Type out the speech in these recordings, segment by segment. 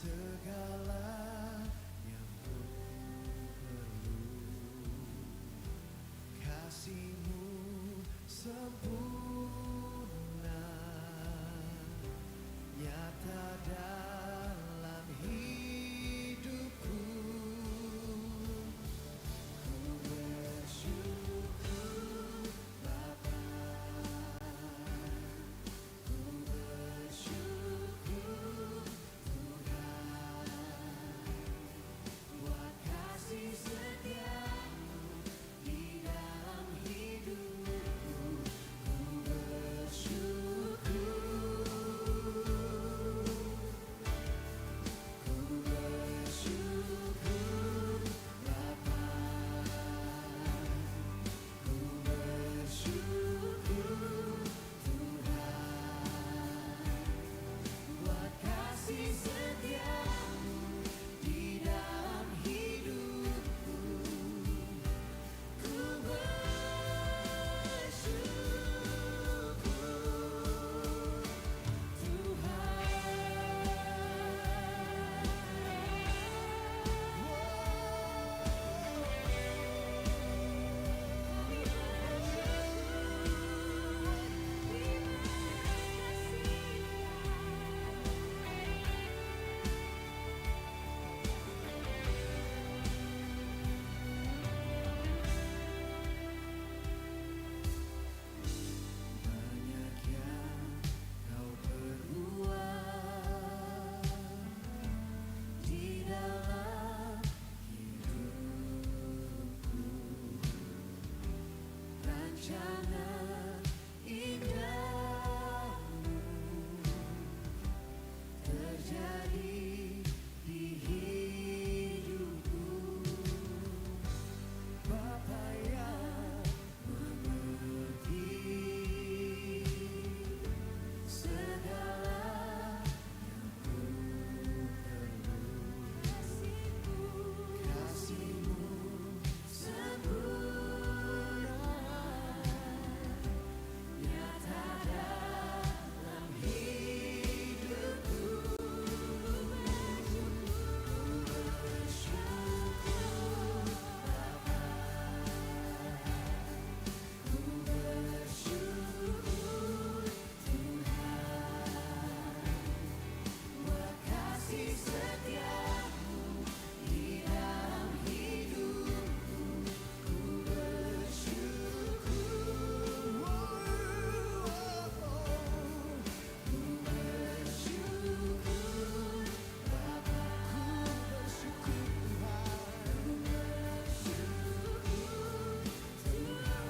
segala yang ku perlu. Kasih-Mu sempurna, nyata dalam hidupku. Ku bersyukur Bapa, ku bersyukur Tuhan, buat kasih setia-Mu di dalam hidupku. Ku bersyukur, ku bersyukur Bapa, ku bersyukur Tuhan, buat kasih setia-Mu di dalam hidupku. Ku bersyukur banyak yang Kau perbuat di dalam hidupku. Rencana indah-Mu terjadi di hidupku. Bapa yang mengerti segala yang ku perlu. Kasih-Mu sempurna, nyata dalam hidupku. Ku bersyukur Bapa, ku bersyukur Tuhan, buat kasih setia-Mu di dalam hidupku. Ku bersyukur, ku bersyukur Bapa, ku bersyukur Tuhan, ku bersyukur Tuhan,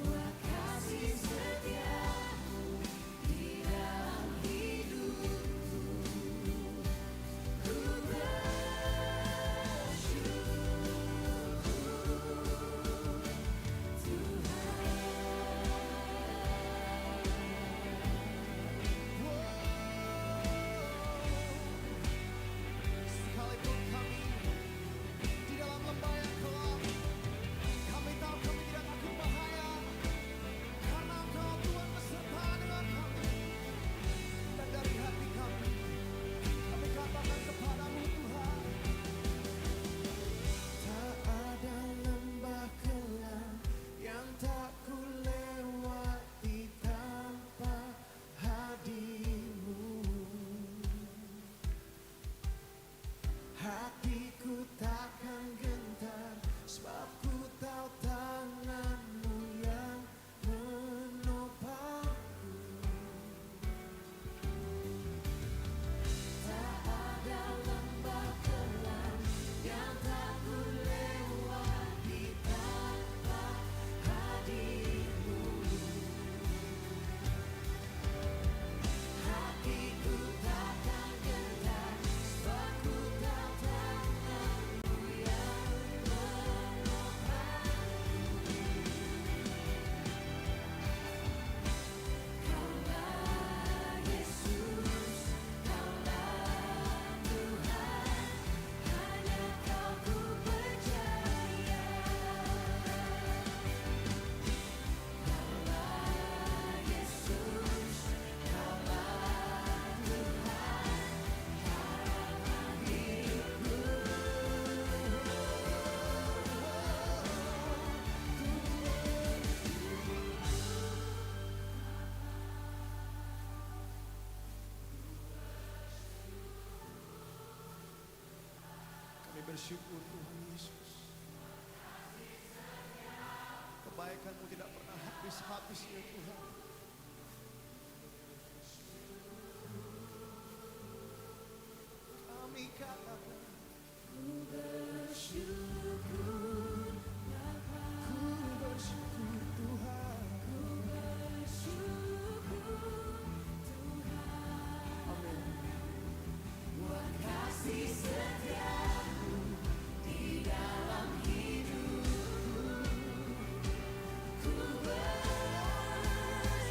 buat kasih setia-Mu di dalam hidupku. Ku bersyukur Sekalipun kami di dalam lembah yang gelap, kami tahu kami tidak takut bahaya, karena Engkau Tuhan beserta dengan kami. Dan dari hati kami katakan kepadamu Tuhan, tak ada lembah kelam yang tak ku lewati tanpa hadir-Mu. Hatiku takkan gentar, sebab ku tahu tangan-Mu yang menopangku. Tak ada lembah kelam yang tak ku lewati tanpa hadir-Mu. Hatiku takkan gentar, sebab ku tahu tangan-Mu Kami bersyukur Tuhan Yesus. Kebaikan-Mu tidak pernah habis-habis ya Tuhan. Kami katakan Ku bersyukur Bapa, ku bersyukur Tuhan. ku bersyukur Tuhan. Amin. Buat kasih setia-Mu di dalam hidupku. Ku bersyukur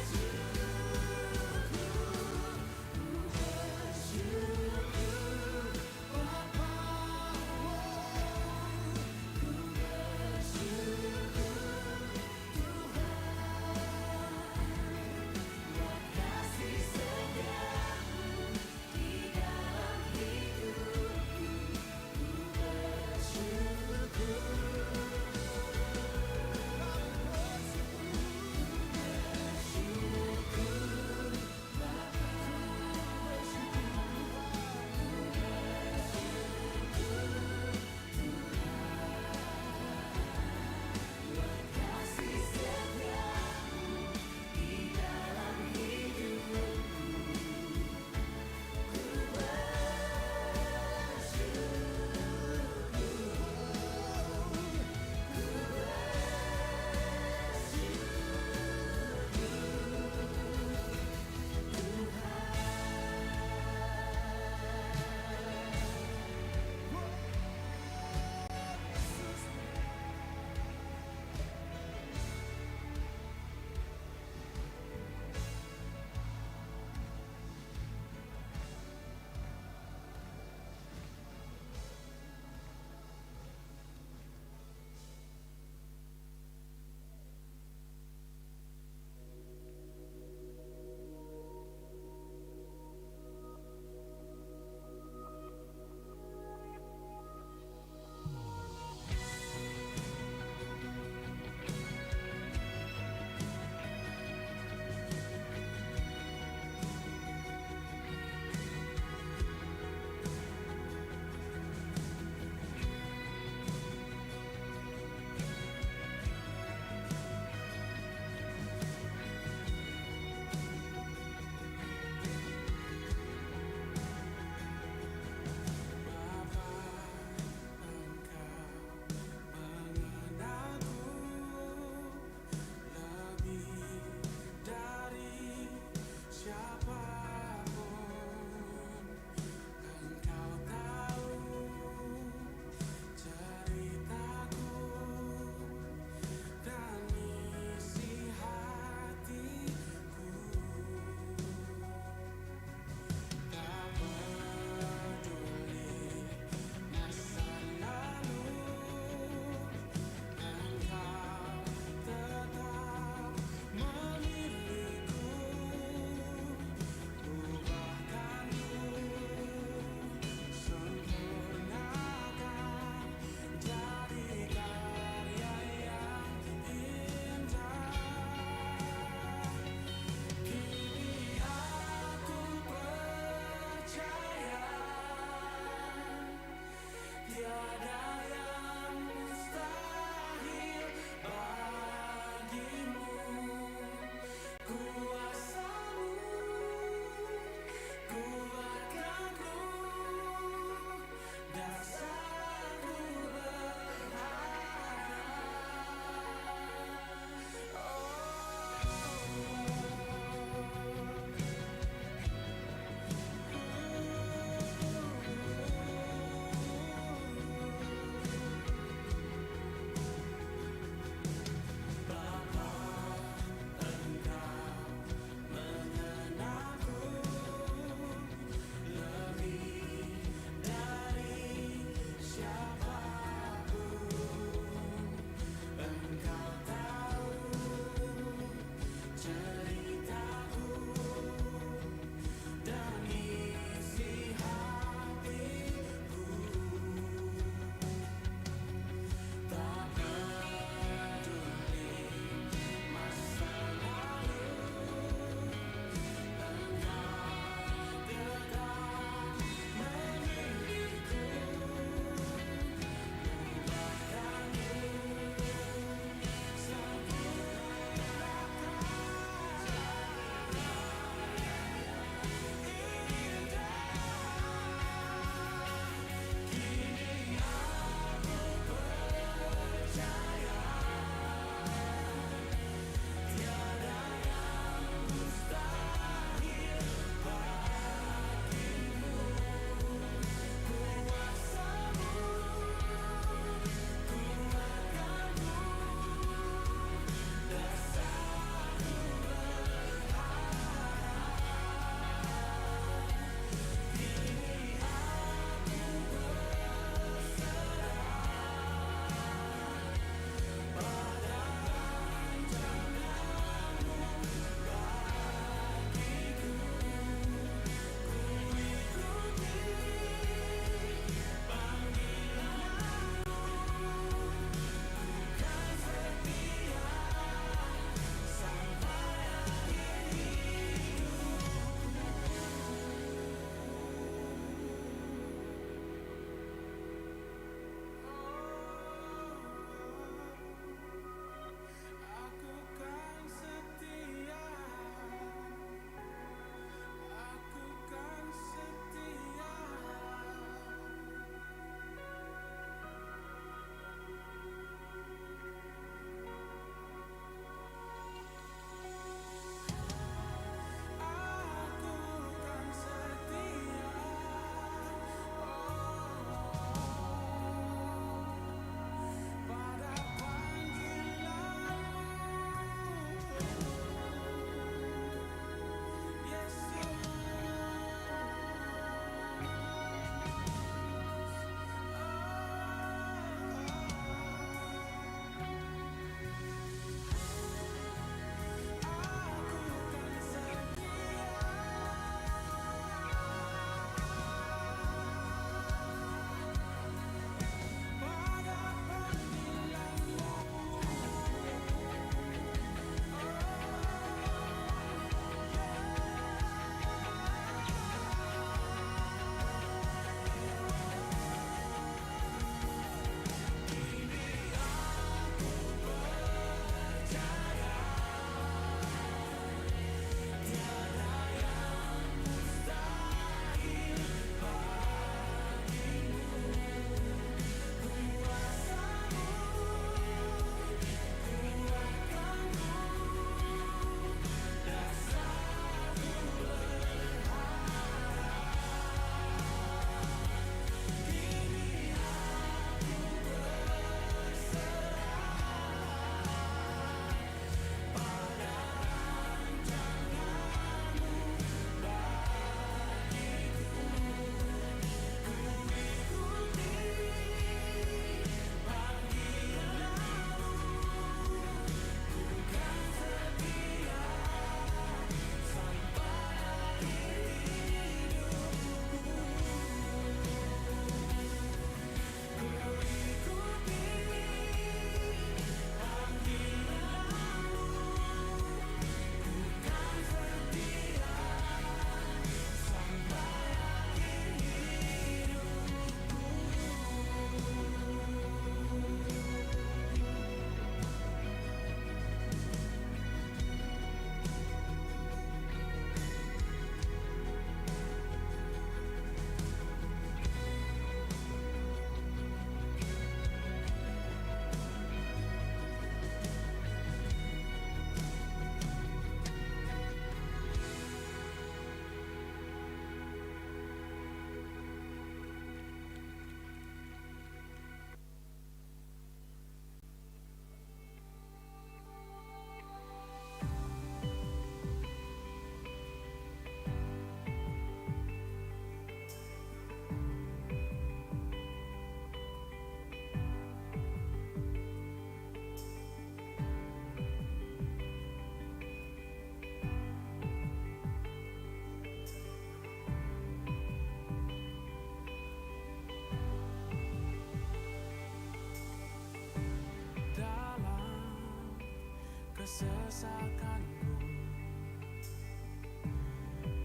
kesesakanku.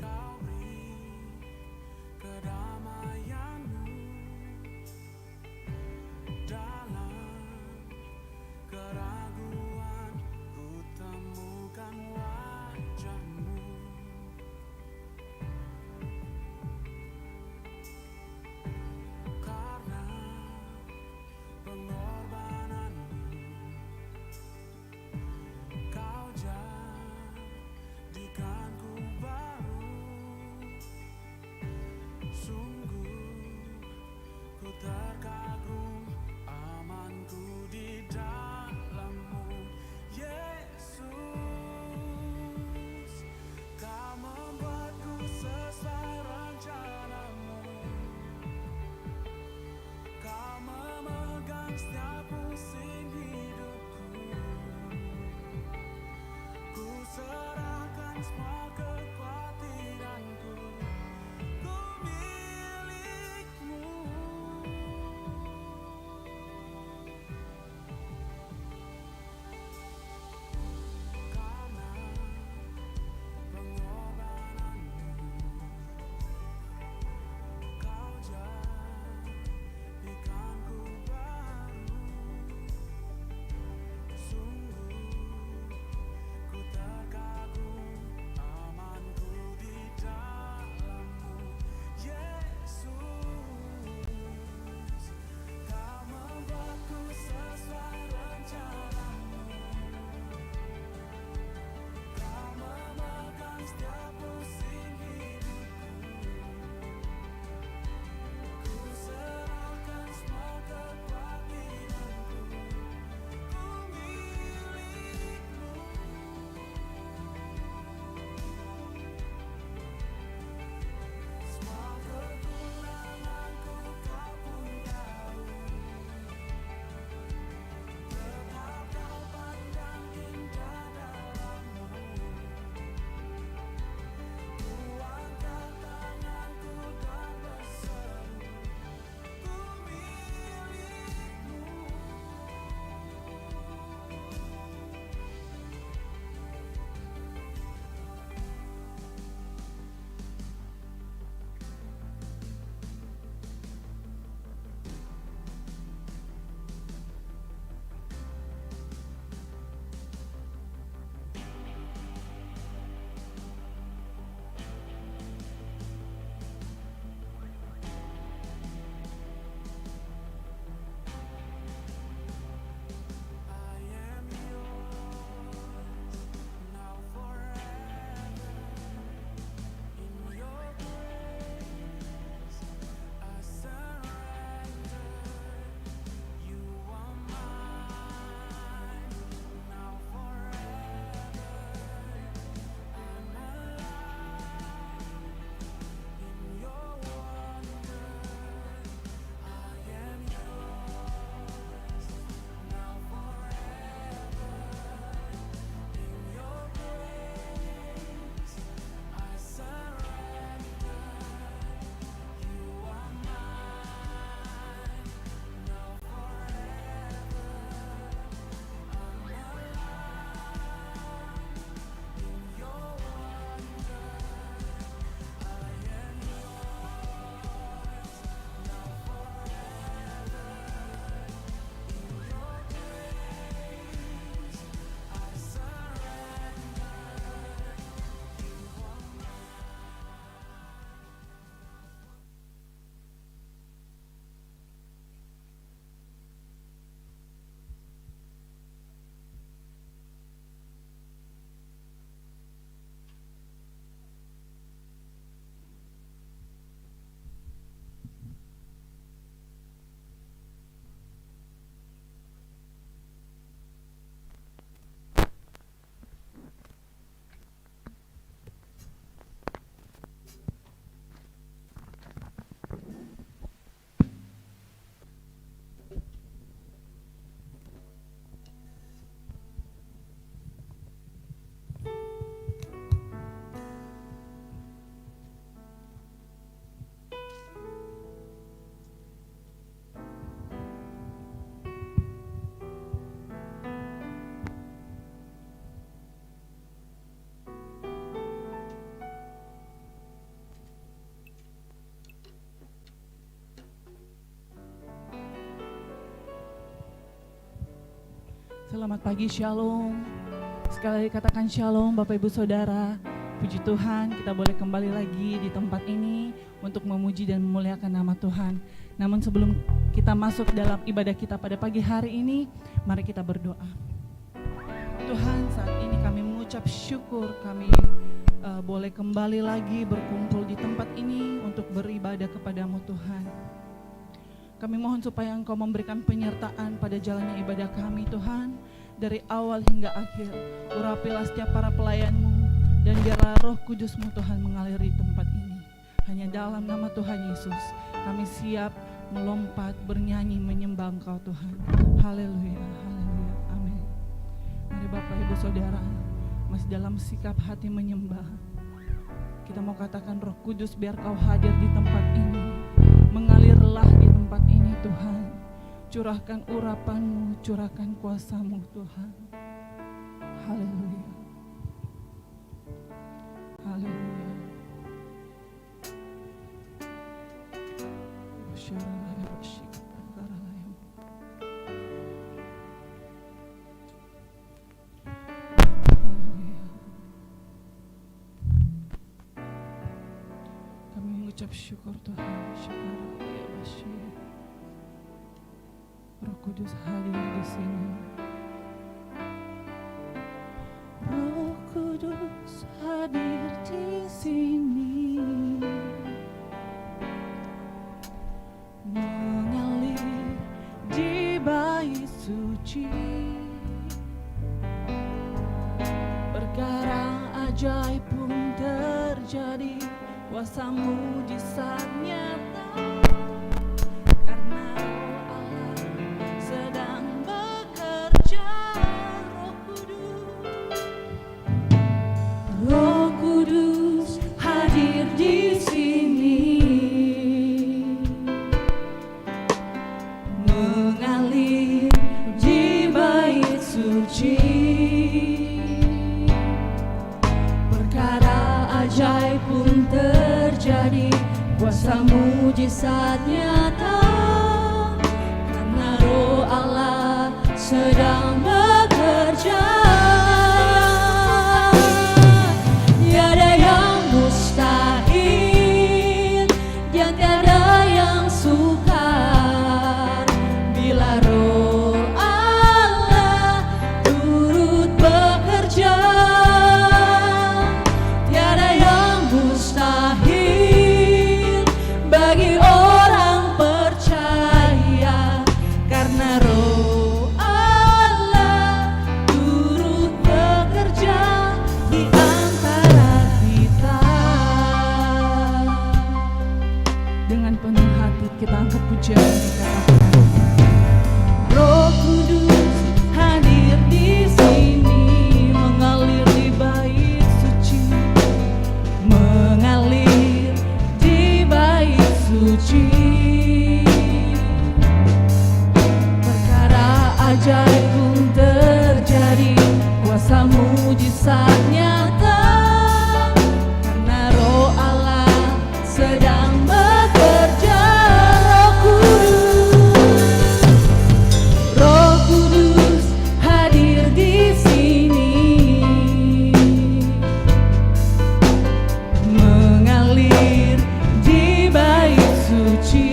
Kau beri kedamaianmu dalam keraguan, ku temukan wajahmu. Karena pengorbananmu, kau jadikanku baru. Sungguh ku terkagum, amanku di dalam-Mu, Yesus. Kau membuatku sesuai rencana-Mu. Kau memegang setiap pusing hidupku. Ku serahkan semua kekhawatiranku. Ku milik-Mu. Karena pengorbananmu, kau jadikanku baru. Sungguh ku terkagum, Selamat pagi, Shalom. Sekali lagi katakan Shalom Bapak Ibu Saudara. Puji Tuhan, kita boleh kembali lagi di tempat ini untuk memuji dan memuliakan nama Tuhan. Namun sebelum kita masuk dalam ibadah kita pada pagi hari ini, mari kita berdoa. Tuhan, saat ini kami mengucap syukur kami boleh kembali lagi berkumpul di tempat ini untuk beribadah kepadamu Tuhan. Kami mohon supaya Engkau memberikan penyertaan pada jalannya ibadah kami Tuhan, dari awal hingga akhir. Urapilah setiap para pelayan-Mu, dan biarlah Roh Kudus-Mu Tuhan mengalir di tempat ini. Hanya dalam nama Tuhan Yesus kami siap melompat, bernyanyi, menyembah Engkau Tuhan. Haleluya, haleluya, amin. Mari Bapak Ibu Saudara, masih dalam sikap hati menyembah, kita mau katakan Roh Kudus biar Kau hadir di tempat ini. Mengalirlah di tempat ini Tuhan. Curahkan urapan-Mu, curahkan kuasa-Mu Tuhan. Haleluya. Haleluya. Haleluya. Kami mengucap syukur Tuhan. Syukur ya Basyir. Roh Kudus hadir di sini. Roh Kudus hadir di sini, mengalir di bait suci. Perkara ajaib pun terjadi, kuasa-Mu mujizat nyata. Kuasa mujizat nyata, karena Roh Allah sedang bekerja. Tiada yang mustahil dan tiada yang sukar bila Roh Allah turut bekerja. Tiada yang mustahil bagi orang percaya, karena Roh Allah turut bekerja di antara kita. Dengan penuh hati kita angkat pujian dikatakan, Roh Kudus hadir di sini, mengalir di bait suci, mengalir di bait suci. Perkara ajaib pun terjadi, kuasa mujizat nyata, karena Roh Allah sedang bekerja. Roh Kudus hadir di sini, mengalir di bait suci.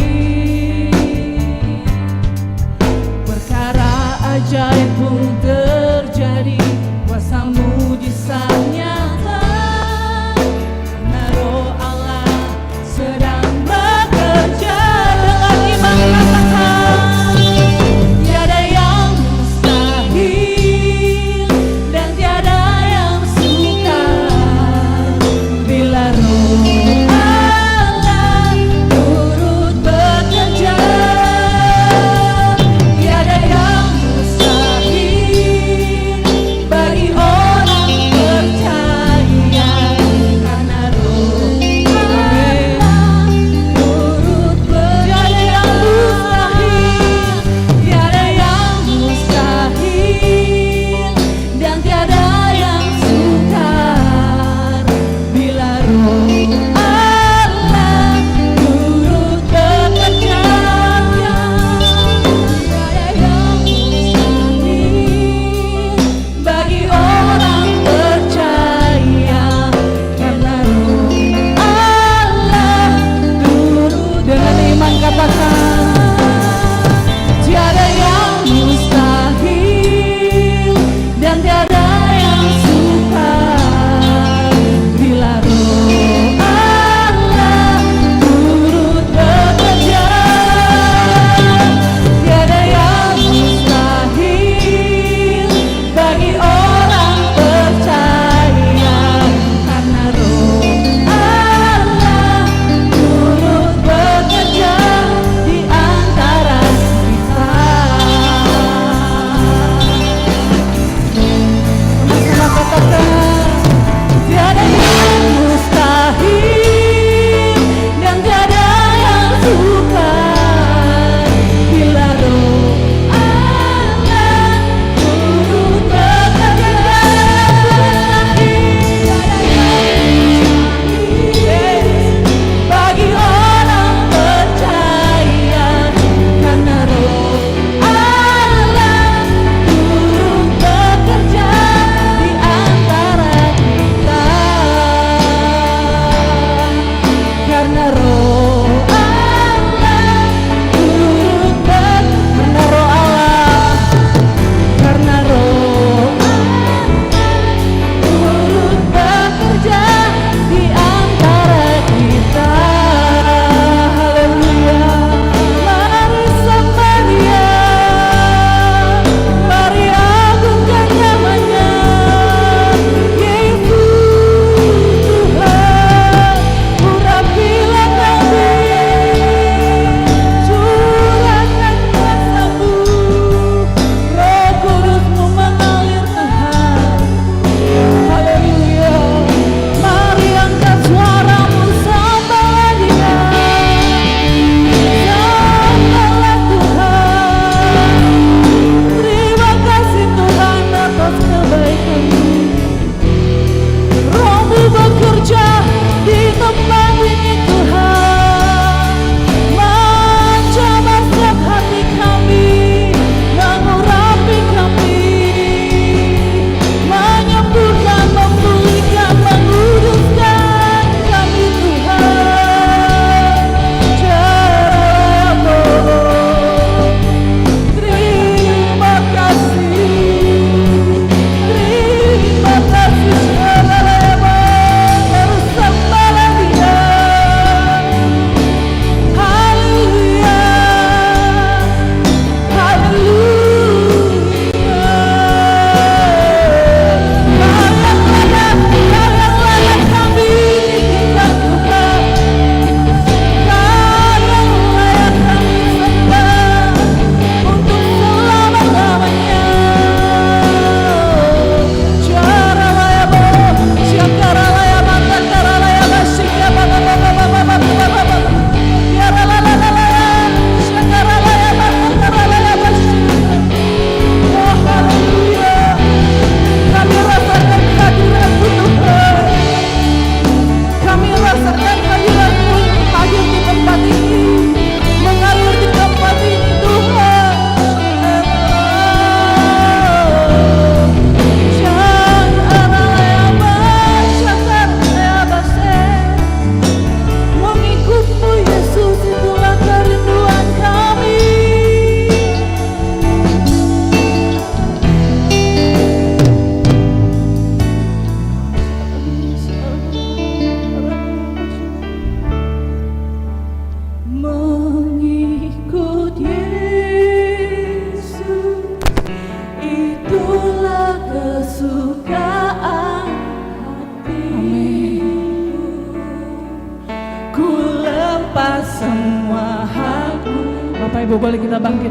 Perkara ajaib pun terjadi, kuasa mujizat nyata, karena Roh Allah sedang bekerja. Dengan iman katakan, tiada yang mustahil dan tiada yang sukar bila Roh Allah turut bekerja. Tiada yang mustahil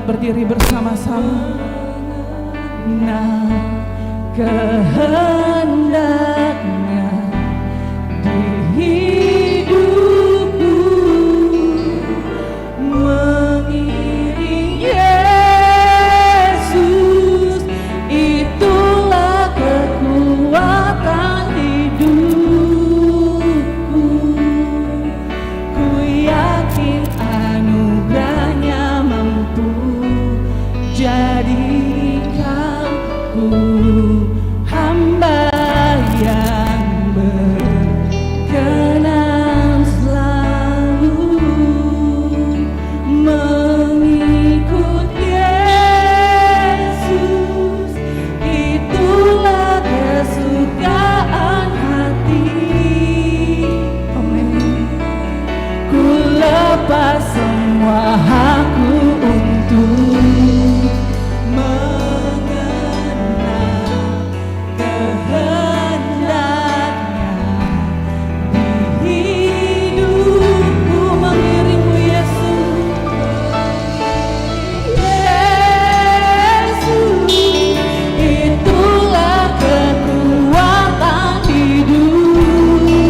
berdiri bersama-sama. Nah, kehendaknya di hidupku mengiring Yesus, itulah kekuatan hidupku. Ku yakin anugerahnya mampu jadikan ku hamba yang berkenan selalu mengikut Yesus, itulah kesukaan hati. Amin. Ku lepas semua hakku untuk mengenal kehendaknya di hidupku. Mengiringmu Yesus, Yesus, itulah kekuatan hidupku.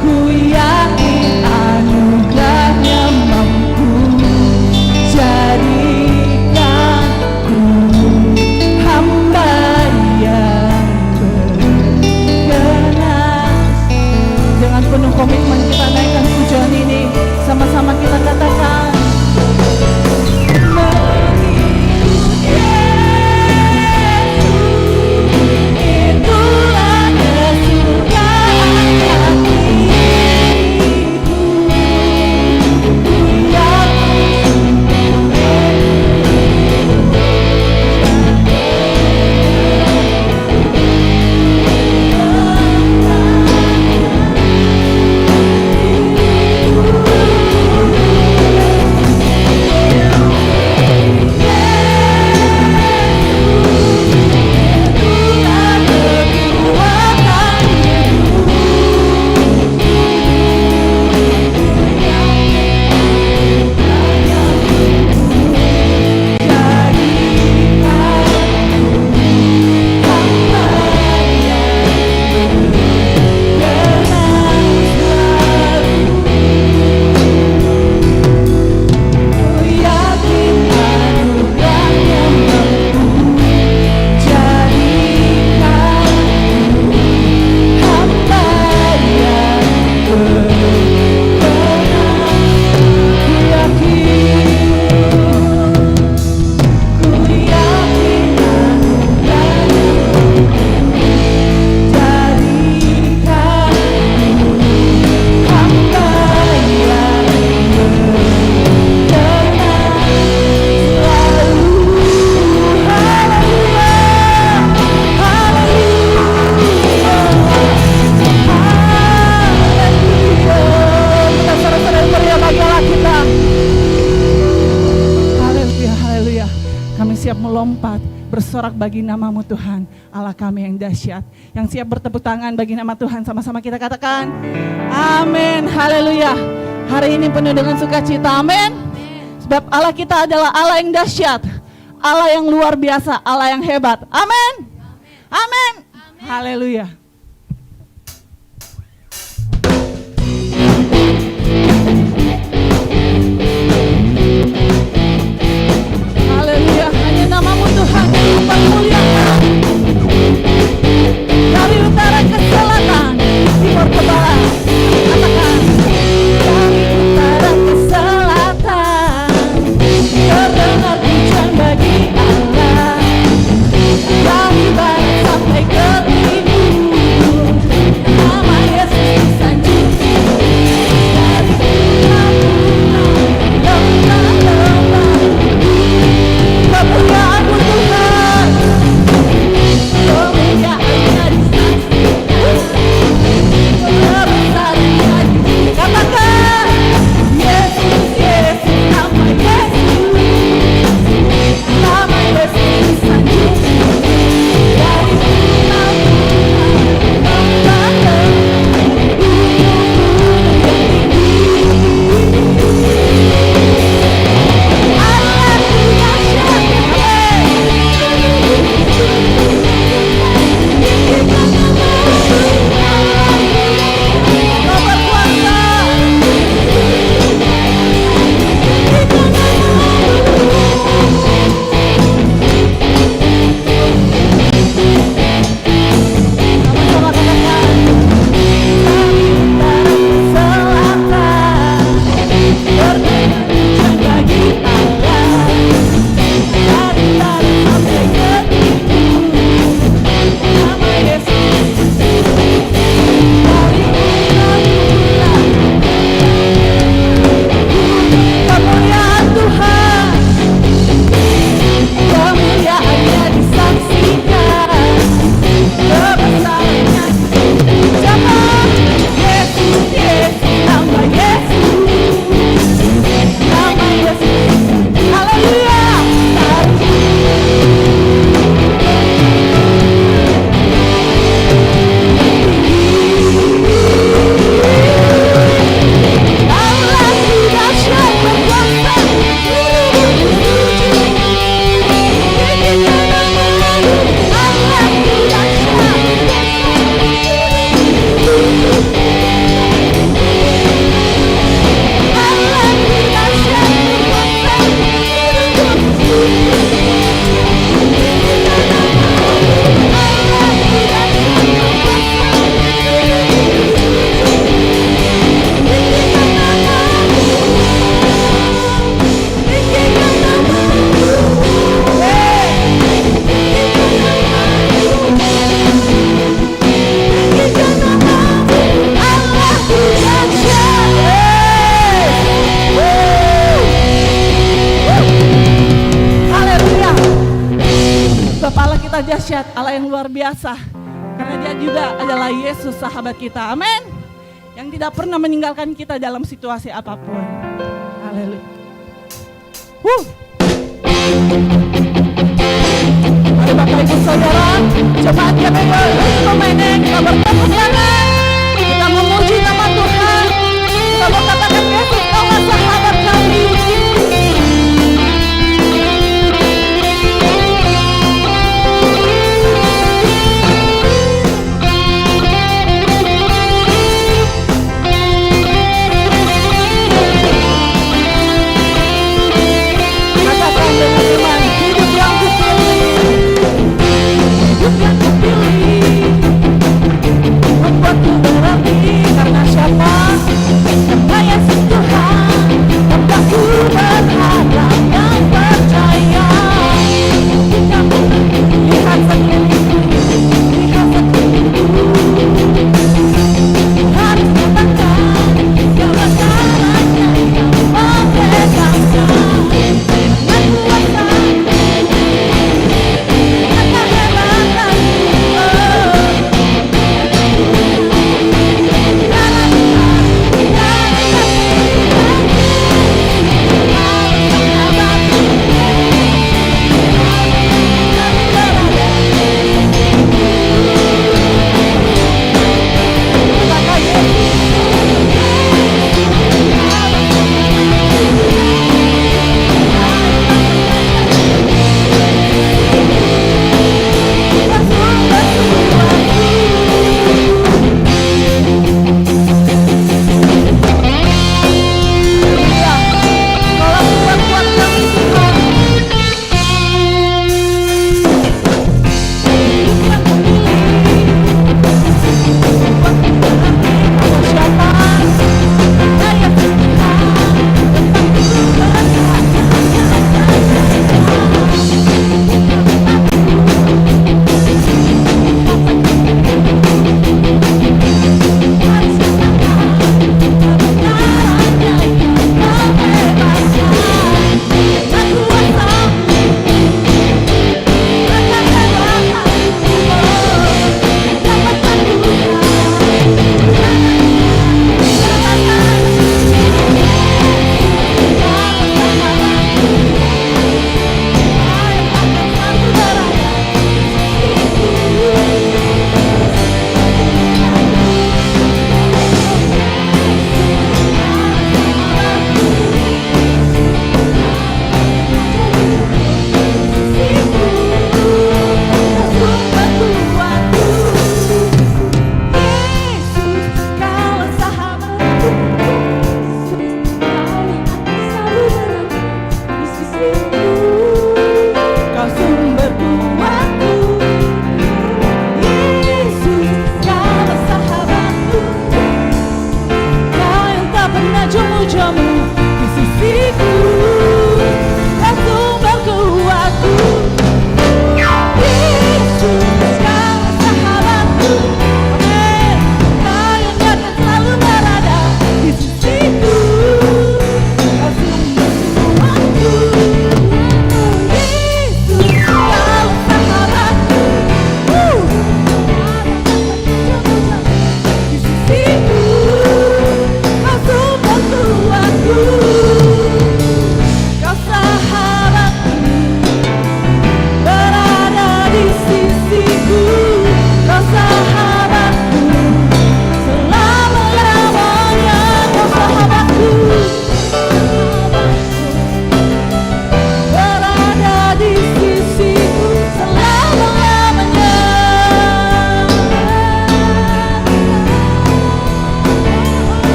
Ku yakin anugerahnya mampu jadikan ku hamba yang berkenan. Dengan penuh komitmen kita naikkan pujian ini, sama-sama kita katakan. Itulah kesukaan hatiku. Ku yakin melompat, bersorak bagi nama-Mu Tuhan, Allah kami yang dahsyat. Yang siap bertepuk tangan bagi nama Tuhan, sama-sama kita katakan, amin, haleluya. Hari ini penuh dengan sukacita, amin. Sebab Allah kita adalah Allah yang dahsyat, Allah yang luar biasa, Allah yang hebat, amin. Amin, haleluya. Haleluya, hanya nama-Mu Tuhan yang dapat mulia. Dari utara ke selatan, timur ke barat, katakan. Dari utara ke selatan, terdengar pujian bagi Allah. Dari barat sampai ke timur, dahsyat, Allah yang luar biasa. Karena dia juga adalah Yesus sahabat kita. Amin. Yang tidak pernah meninggalkan kita dalam situasi apapun. Haleluya. Mari Bapak Ibu Saudara, jemaat GBI Instrumen, kita bertepuk tangan. Kita memuji nama Tuhan. Kita berkatakan Yesus Allah sahabat kami. Katakan dengan iman, hidup yang kupilih, hidup yang kupilih, membuatku berarti karena siapa? Karena Yesus Tuhan, membuatku berharap yang percaya. Lihat sekelilingku, lihat sekelilingku, harus katakan segala caranya yang membebaskan.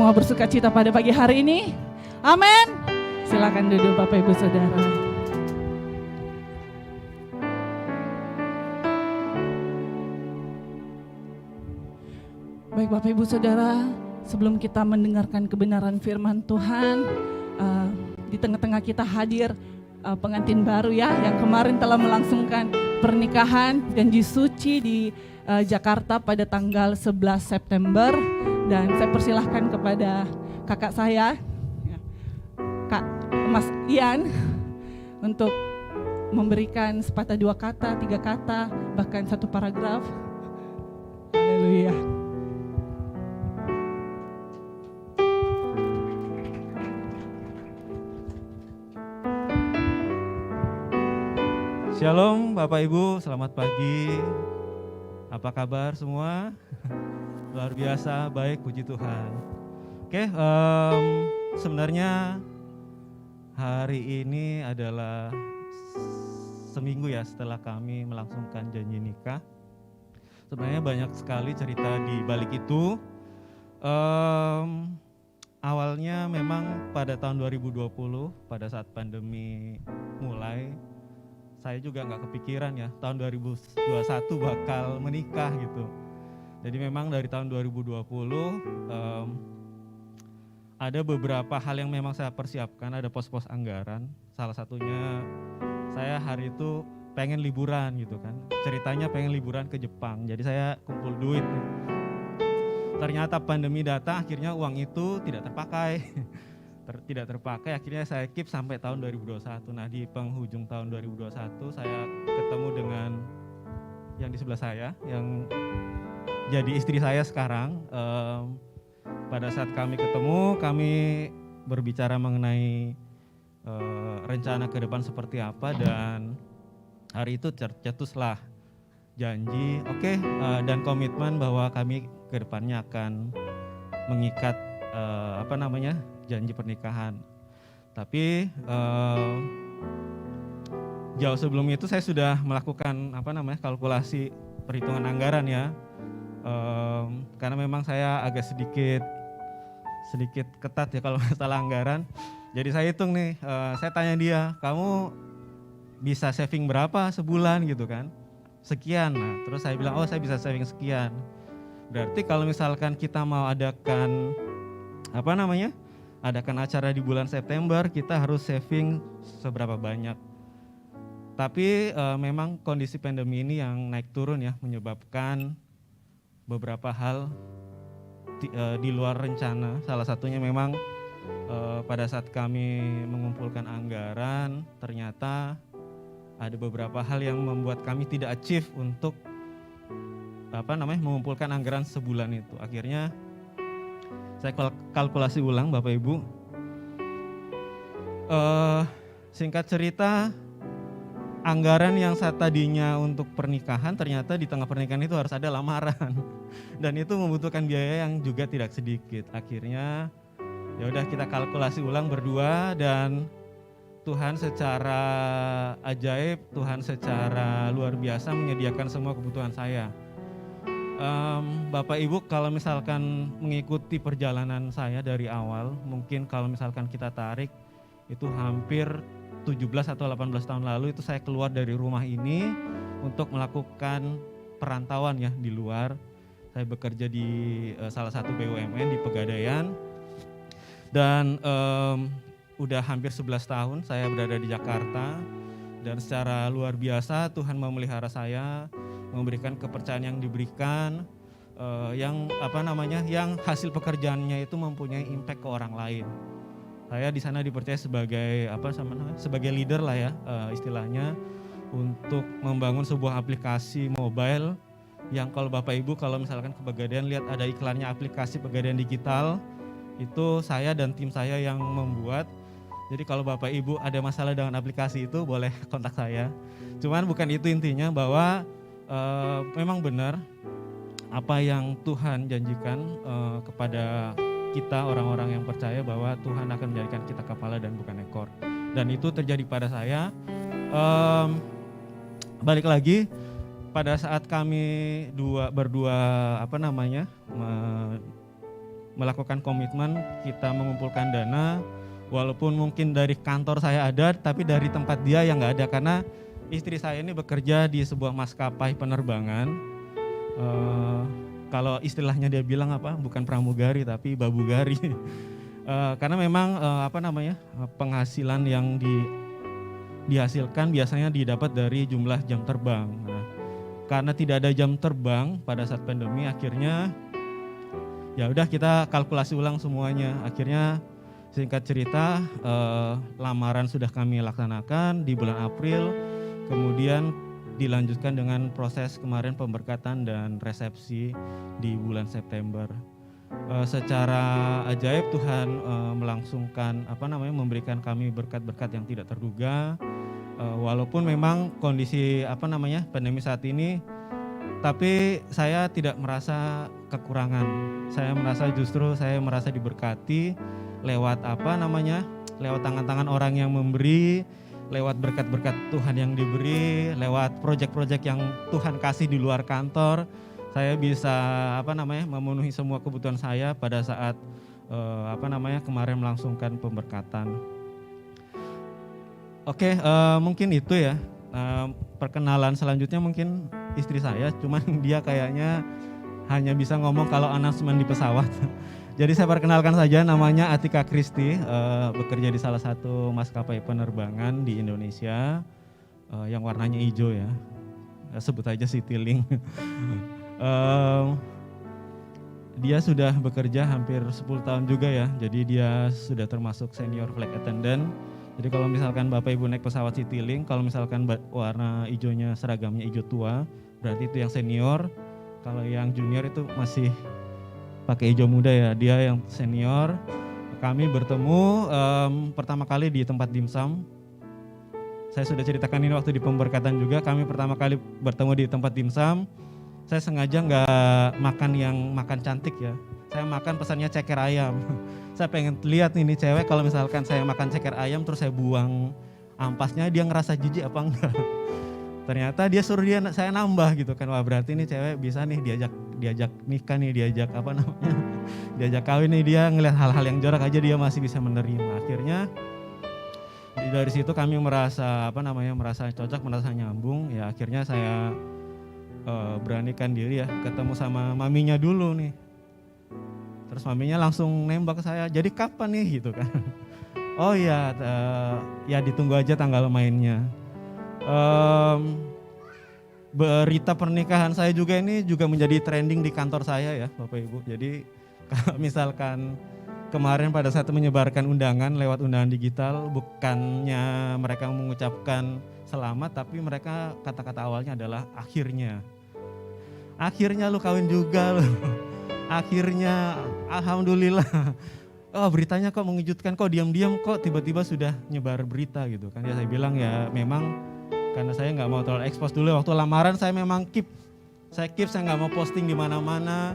Bersukacita pada pagi hari ini. Amin. Silakan duduk Bapak Ibu Saudara. Baik Bapak Ibu Saudara, sebelum kita mendengarkan kebenaran firman Tuhan, di tengah-tengah kita hadir pengantin baru ya, yang kemarin telah melangsungkan pernikahan janji suci di Jakarta pada tanggal 11 September. Dan saya persilahkan kepada kakak saya, Kak Mas Ian, untuk memberikan sepatah dua kata, tiga kata, bahkan satu paragraf. Haleluya. Shalom Bapak Ibu, selamat pagi. Apa kabar semua? Luar biasa, baik, puji Tuhan. Oke, sebenarnya hari ini adalah seminggu ya setelah kami melangsungkan janji nikah. Sebenarnya banyak sekali cerita di balik itu. Awalnya memang pada tahun 2020, pada saat pandemi mulai, saya juga nggak kepikiran ya tahun 2021 bakal menikah gitu. Jadi memang dari tahun 2020 ada beberapa hal yang memang saya persiapkan, ada pos-pos anggaran. Salah satunya saya hari itu pengen liburan gitu kan. Ceritanya pengen liburan ke Jepang, jadi saya kumpul duit. Ternyata pandemi datang, akhirnya uang itu tidak terpakai. Tidak terpakai, akhirnya saya keep sampai tahun 2021. Nah di penghujung tahun 2021 saya ketemu dengan yang di sebelah saya, yang jadi istri saya sekarang. Pada saat kami ketemu, kami berbicara mengenai rencana ke depan seperti apa, dan hari itu tercetuslah janji, dan komitmen bahwa kami ke depannya akan mengikat janji pernikahan. Tapi jauh sebelum itu saya sudah melakukan kalkulasi perhitungan anggaran ya. Karena memang saya agak sedikit ketat ya kalau masalah anggaran. Jadi saya hitung nih, saya tanya dia, kamu bisa saving berapa sebulan gitu kan? Sekian. Nah, terus saya bilang, saya bisa saving sekian. Berarti kalau misalkan kita mau adakan acara di bulan September, kita harus saving seberapa banyak. Tapi memang kondisi pandemi ini yang naik turun ya, menyebabkan beberapa hal di luar rencana. Salah satunya memang pada saat kami mengumpulkan anggaran, ternyata ada beberapa hal yang membuat kami tidak achieve untuk mengumpulkan anggaran sebulan itu. Akhirnya saya kalkulasi ulang Bapak Ibu. Singkat cerita, anggaran yang saat tadinya untuk pernikahan, ternyata di tengah pernikahan itu harus ada lamaran. Dan itu membutuhkan biaya yang juga tidak sedikit. Akhirnya ya udah kita kalkulasi ulang berdua, dan Tuhan secara ajaib, Tuhan secara luar biasa menyediakan semua kebutuhan saya. Bapak Ibu, kalau misalkan mengikuti perjalanan saya dari awal, mungkin kalau misalkan kita tarik itu hampir 17 atau 18 tahun lalu itu saya keluar dari rumah ini untuk melakukan perantauan ya di luar. Saya bekerja di salah satu BUMN di Pegadaian, dan udah hampir 11 tahun saya berada di Jakarta, dan secara luar biasa Tuhan memelihara saya, memberikan kepercayaan yang diberikan, yang hasil pekerjaannya itu mempunyai impact ke orang lain. Saya di sana dipercaya sebagai leader lah ya, istilahnya, untuk membangun sebuah aplikasi mobile yang kalau Bapak Ibu kalau misalkan ke Pegadaian lihat ada iklannya aplikasi Pegadaian Digital, itu saya dan tim saya yang membuat. Jadi kalau Bapak Ibu ada masalah dengan aplikasi itu boleh kontak saya. Cuman bukan itu intinya, bahwa memang benar apa yang Tuhan janjikan kepada kita orang-orang yang percaya, bahwa Tuhan akan menjadikan kita kepala dan bukan ekor. Dan itu terjadi pada saya. Balik lagi pada saat kami berdua melakukan komitmen, kita mengumpulkan dana. Walaupun mungkin dari kantor saya ada, tapi dari tempat dia yang nggak ada, karena istri saya ini bekerja di sebuah maskapai penerbangan. Kalau istilahnya dia bilang bukan pramugari tapi babugari. Karena memang penghasilan yang dihasilkan biasanya didapat dari jumlah jam terbang. Nah, karena tidak ada jam terbang pada saat pandemi, akhirnya ya udah kita kalkulasi ulang semuanya. Akhirnya singkat cerita, lamaran sudah kami laksanakan di bulan April, kemudian dilanjutkan dengan proses kemarin pemberkatan dan resepsi di bulan September. Secara ajaib Tuhan melangsungkan memberikan kami berkat-berkat yang tidak terduga. Walaupun memang kondisi pandemi saat ini, tapi saya tidak merasa kekurangan. Saya merasa diberkati lewat lewat tangan-tangan orang yang memberi, lewat berkat-berkat Tuhan yang diberi, lewat proyek-proyek yang Tuhan kasih di luar kantor. Saya bisa memenuhi semua kebutuhan saya pada saat kemarin melangsungkan pemberkatan. Oke, mungkin itu ya. Perkenalan selanjutnya mungkin istri saya, cuman dia kayaknya hanya bisa ngomong kalau announcement di pesawat. Jadi saya perkenalkan saja, namanya Atika Kristi, bekerja di salah satu maskapai penerbangan di Indonesia yang warnanya hijau ya. Sebut aja Citylink. Dia sudah bekerja hampir 10 tahun juga ya, jadi dia sudah termasuk senior flight attendant. Jadi kalau misalkan Bapak Ibu naik pesawat Citylink, kalau misalkan warna hijaunya seragamnya hijau tua, berarti itu yang senior. Kalau yang junior itu masih pakai hijau muda ya, dia yang senior. Kami bertemu pertama kali di tempat dimsum. Saya sudah ceritakan ini waktu di pemberkatan juga, kami pertama kali bertemu di tempat dimsum. Saya sengaja nggak makan yang makan cantik ya. Saya makan pesannya ceker ayam. Saya pengen lihat nih cewek kalau misalkan saya makan ceker ayam terus saya buang ampasnya, dia ngerasa jijik apa enggak. Ternyata dia suruh saya nambah gitu kan. Wah, berarti nih cewek bisa nih diajak nikah nih, diajak kawin nih, dia ngelihat hal-hal yang jorok aja dia masih bisa menerima. Akhirnya dari situ kami merasa merasa cocok, merasa nyambung. Ya akhirnya saya beranikan diri ya ketemu sama maminya dulu nih. Terus maminya langsung nembak ke saya, jadi kapan nih gitu kan. Oh iya, ya ditunggu aja tanggal mainnya. Berita pernikahan saya juga ini juga menjadi trending di kantor saya ya Bapak Ibu. Jadi kalau misalkan kemarin pada saat menyebarkan undangan lewat undangan digital, bukannya mereka mengucapkan selamat, tapi mereka kata-kata awalnya adalah akhirnya. Akhirnya lu kawin juga lu. Akhirnya alhamdulillah. Oh, beritanya kok mengejutkan, kok diam-diam kok tiba-tiba sudah nyebar berita gitu kan. Ya saya bilang ya memang karena saya nggak mau terlalu expose dulu. Waktu lamaran saya memang saya nggak mau posting di mana-mana.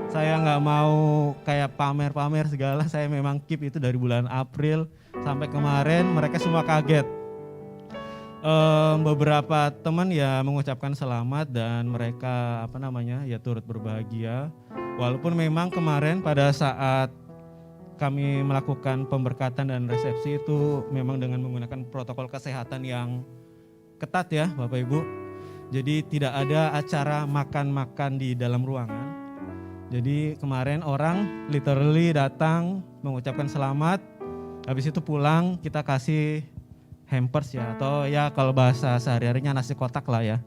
Saya nggak mau kayak pamer-pamer segala. Saya memang keep itu dari bulan April sampai kemarin, mereka semua kaget. Beberapa teman ya mengucapkan selamat dan mereka ya turut berbahagia. Walaupun memang kemarin pada saat kami melakukan pemberkatan dan resepsi itu memang dengan menggunakan protokol kesehatan yang ketat ya Bapak Ibu. Jadi tidak ada acara makan-makan di dalam ruangan. Jadi kemarin orang literally datang mengucapkan selamat, habis itu pulang kita kasih hampers ya, atau ya kalau bahasa sehari-harinya nasi kotak lah ya.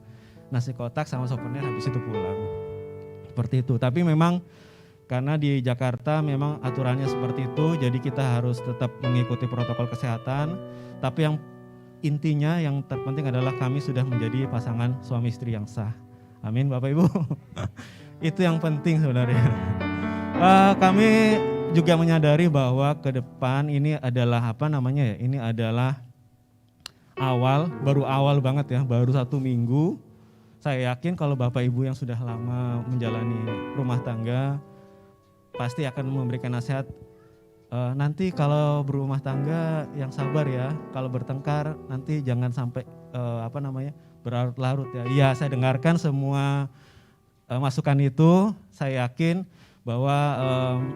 Nasi kotak sama souvenir, habis itu pulang. Seperti itu, tapi memang karena di Jakarta memang aturannya seperti itu, jadi kita harus tetap mengikuti protokol kesehatan. Tapi yang intinya yang terpenting adalah kami sudah menjadi pasangan suami istri yang sah. Amin Bapak Ibu. Itu yang penting sebenarnya. Kami juga menyadari bahwa ke depan ini adalah ini adalah baru awal banget ya, baru 1 minggu. Saya yakin kalau Bapak Ibu yang sudah lama menjalani rumah tangga pasti akan memberikan nasihat, nanti kalau berumah tangga yang sabar ya, kalau bertengkar nanti jangan sampai berlarut-larut ya. Iya, saya dengarkan semua masukan itu. Saya yakin bahwa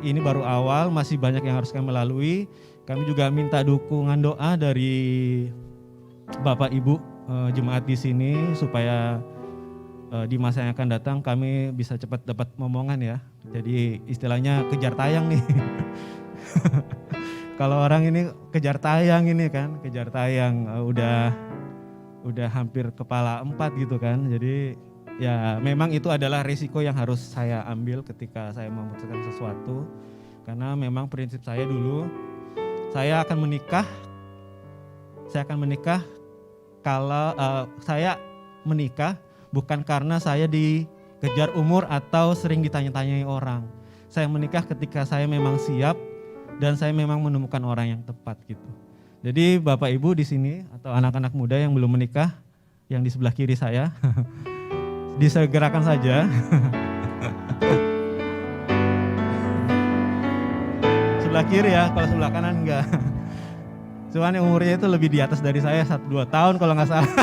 ini baru awal, masih banyak yang harus kami lalui. Kami juga minta dukungan doa dari Bapak Ibu jemaat di sini supaya di masa yang akan datang kami bisa cepat dapat momongan ya. Jadi istilahnya kejar tayang nih. Kalau orang ini kejar tayang ini kan, kejar tayang udah udah hampir kepala 4 gitu kan. Jadi ya memang itu adalah risiko yang harus saya ambil ketika saya memutuskan sesuatu. Karena memang prinsip saya dulu, saya akan menikah kalau saya menikah bukan karena saya dikejar umur atau sering ditanya-tanyai orang. Saya menikah ketika saya memang siap dan saya memang menemukan orang yang tepat gitu. Jadi Bapak Ibu di sini atau anak-anak muda yang belum menikah, yang di sebelah kiri saya, disegerakan saja. Sebelah kiri ya, kalau sebelah kanan enggak. Cuman yang umurnya itu lebih di atas dari saya 1-2 tahun kalau nggak salah.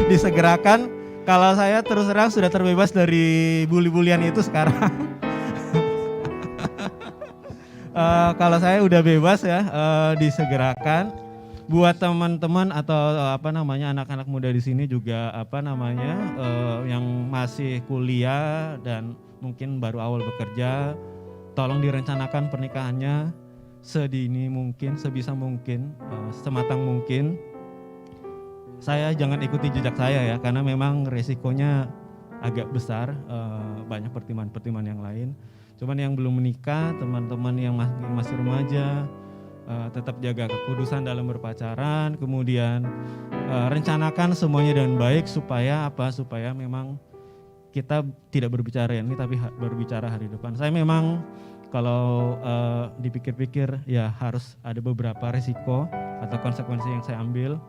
Disegerakan, kalau saya terus terang sudah terbebas dari bully-bulian itu sekarang. Kalau saya udah bebas ya, disegerakan. Buat teman-teman atau anak-anak muda di sini juga yang masih kuliah dan mungkin baru awal bekerja, tolong direncanakan pernikahannya sedini mungkin, sebisa mungkin, sematang mungkin. Saya jangan ikuti jejak saya ya, karena memang resikonya agak besar, banyak pertimbangan-pertimbangan yang lain. Cuman yang belum menikah, teman-teman yang masih remaja, tetap jaga kekudusan dalam berpacaran, kemudian rencanakan semuanya dengan baik supaya supaya memang kita tidak berbicara ini tapi berbicara hari depan. Saya memang kalau dipikir-pikir ya harus ada beberapa risiko atau konsekuensi yang saya ambil,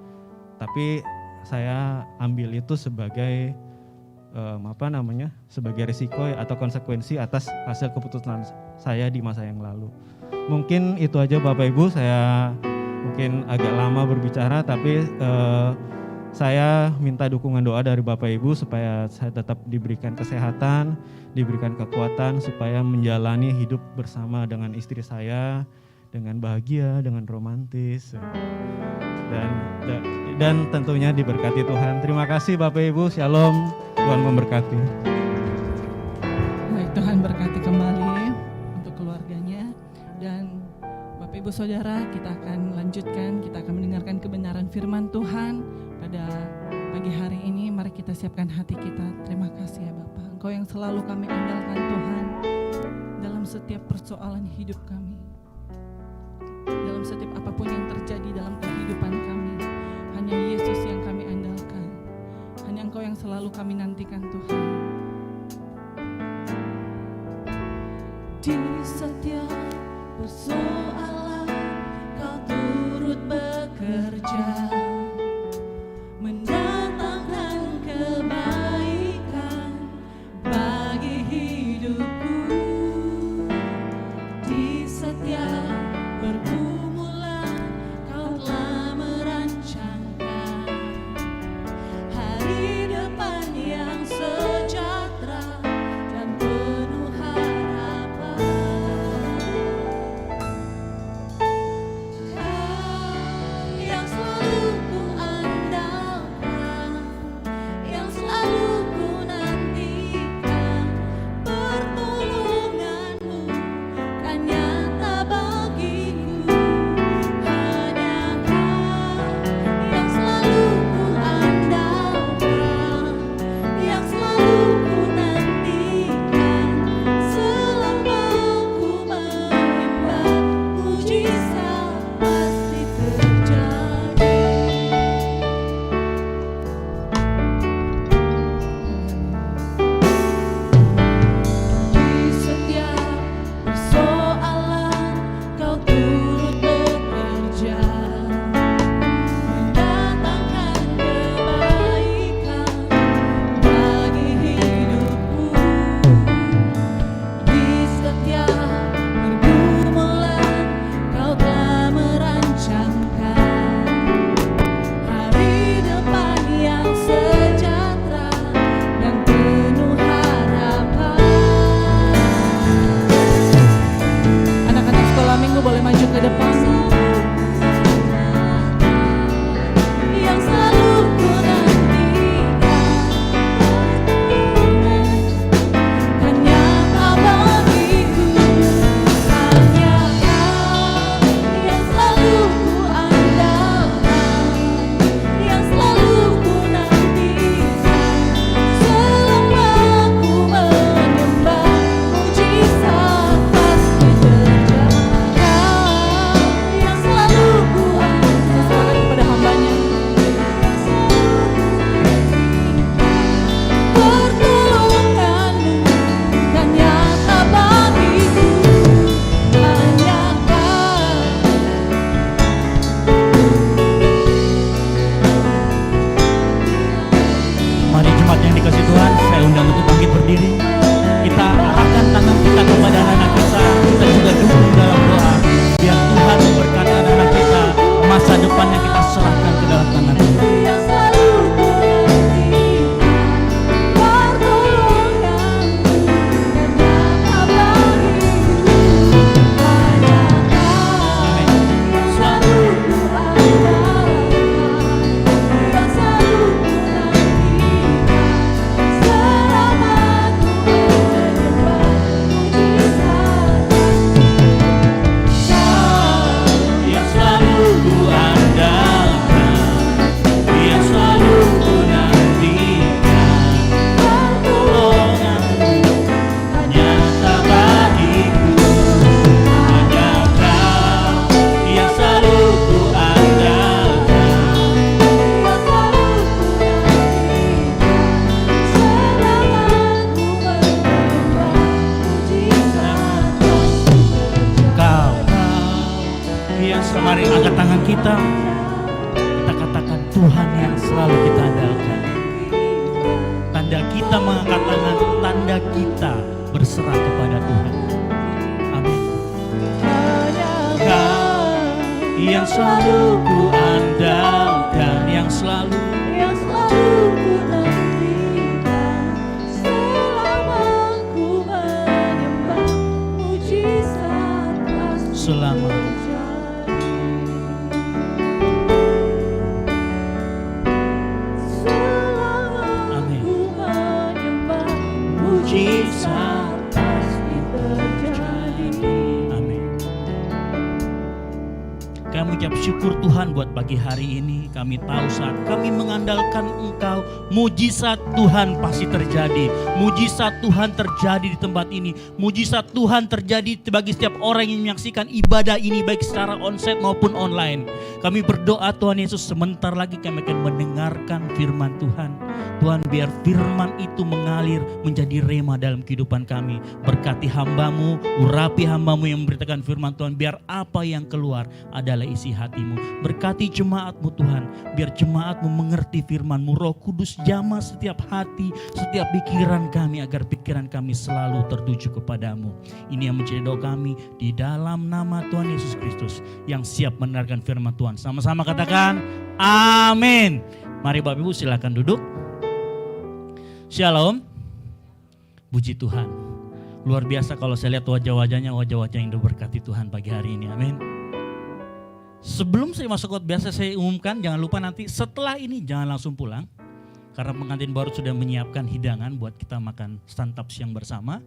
tapi saya ambil itu sebagai sebagai risiko atau konsekuensi atas hasil keputusan saya di masa yang lalu. Mungkin itu aja Bapak Ibu, saya mungkin agak lama berbicara tapi saya minta dukungan doa dari Bapak Ibu supaya saya tetap diberikan kesehatan, diberikan kekuatan supaya menjalani hidup bersama dengan istri saya dengan bahagia, dengan romantis, dan tentunya diberkati Tuhan. Terima kasih Bapak Ibu, Shalom, Tuhan memberkati. Baik, Tuhan berkati kembali untuk keluarganya. Dan Bapak Ibu Saudara, kita akan lanjutkan, kita akan mendengarkan kebenaran firman Tuhan pada pagi hari ini. Mari kita siapkan hati kita. Terima kasih ya Bapak, Engkau yang selalu kami andalkan Tuhan dalam setiap persoalan hidup kami, dalam setiap apapun yang terjadi dalam kehidupan kami. Hanya Yesus yang kami andalkan, hanya Engkau yang selalu kami nantikan Tuhan. Di setiap persoalan Kau turut bekerja, mendatangkan kebaikan bagi hidupku. Di setiap pergumulan Kau telah merancangkan hari depan yang sejahtera dan penuh harapan. Kau yang selalu Tuhan yang selalu kita andalkan. Tanda kita mengangkat tangan, tanda kita berserah kepada Tuhan. Amin. Kau yang selalu ku andalkan, yang selalu ku nantikan selama ku menyembah, mujizat pasti selama terjadi. Selama Amin. ku menyembah, mujizat pasti terjadi. Amin. Kami ucap syukur Tuhan buat pagi hari ini. Kami tahu saat kami mengandalkan Engkau, mujizat Tuhan pasti terjadi. Mujizat Tuhan terjadi di tempat ini. Mujizat Tuhan terjadi bagi setiap orang yang menyaksikan ibadah ini, baik secara onsite maupun online. Kami berdoa Tuhan Yesus, sebentar lagi kami akan mendengarkan firman Tuhan. Tuhan, biar firman itu mengalir menjadi rema dalam kehidupan kami. Berkati hamba-Mu, urapi hamba-Mu yang memberitakan firman Tuhan. Biar apa yang keluar adalah isi hati-Mu. Berkati jemaat-Mu Tuhan, biar jemaat-Mu mengerti firman-Mu. Roh Kudus jamah setiap hati, setiap pikiran kami, agar pikiran kami selalu tertuju kepadamu. Ini yang menjadi doa kami di dalam nama Tuhan Yesus Kristus yang siap mendengarkan firman Tuhan. Sama-sama katakan amin. Mari Bapak Ibu silakan duduk. Shalom. Puji Tuhan. Luar biasa kalau saya lihat wajah-wajahnya, wajah-wajah yang diberkati Tuhan pagi hari ini. Amin. Sebelum saya masuk khotbah, biasa saya umumkan, jangan lupa nanti setelah ini jangan langsung pulang. Karena pengantin baru sudah menyiapkan hidangan buat kita makan santap siang bersama.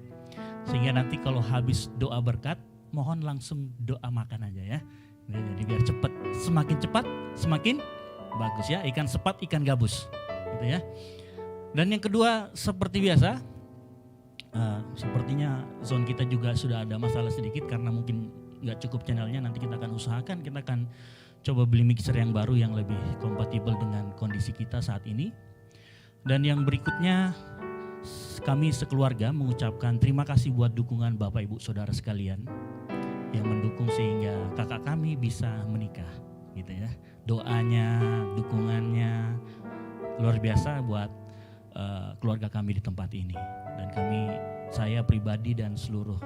Sehingga nanti kalau habis doa berkat, mohon langsung doa makan aja ya. Jadi biar cepat, semakin cepat semakin bagus ya. Ikan sepat, ikan gabus gitu ya. Dan yang kedua, seperti biasa, sepertinya zone kita juga sudah ada masalah sedikit karena mungkin nggak cukup channelnya. Nanti kita akan usahakan, kita akan coba beli mixer yang baru yang lebih kompatibel dengan kondisi kita saat ini. Dan yang berikutnya, kami sekeluarga mengucapkan terima kasih buat dukungan Bapak Ibu Saudara sekalian yang mendukung sehingga kakak kami bisa menikah gitu ya. Doanya, dukungannya luar biasa buat keluarga kami di tempat ini. Dan saya pribadi dan seluruh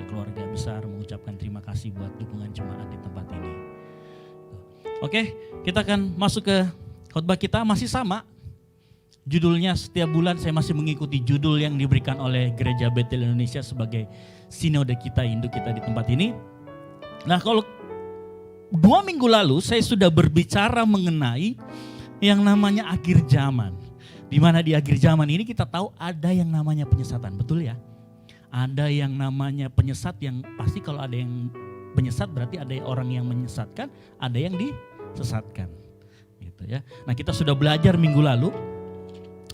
keluarga besar mengucapkan terima kasih buat dukungan jemaat di tempat ini. Oke, kita akan masuk ke khotbah kita, masih sama. Judulnya setiap bulan saya masih mengikuti judul yang diberikan oleh Gereja Betel Indonesia sebagai sinode kita, induk kita di tempat ini. Nah, kalau 2 minggu lalu saya sudah berbicara mengenai yang namanya akhir zaman. Di mana di akhir zaman ini kita tahu ada yang namanya penyesatan, betul ya? Ada yang namanya penyesat, yang pasti kalau ada yang penyesat berarti ada orang yang menyesatkan, ada yang disesatkan. Gitu ya. Nah, kita sudah belajar minggu lalu.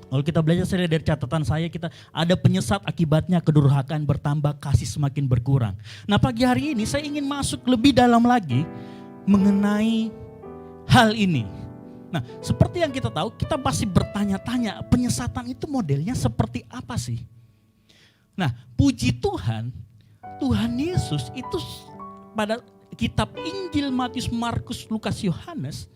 Kalau kita belajar saya dari catatan saya, kita ada penyesat akibatnya kedurhakaan bertambah, kasih semakin berkurang. Nah, pagi hari ini saya ingin masuk lebih dalam lagi mengenai hal ini. Nah, seperti yang kita tahu, kita pasti bertanya-tanya, penyesatan itu modelnya seperti apa sih? Nah, puji Tuhan, Tuhan Yesus itu pada kitab Injil Matius, Markus, Lukas, Yohanes,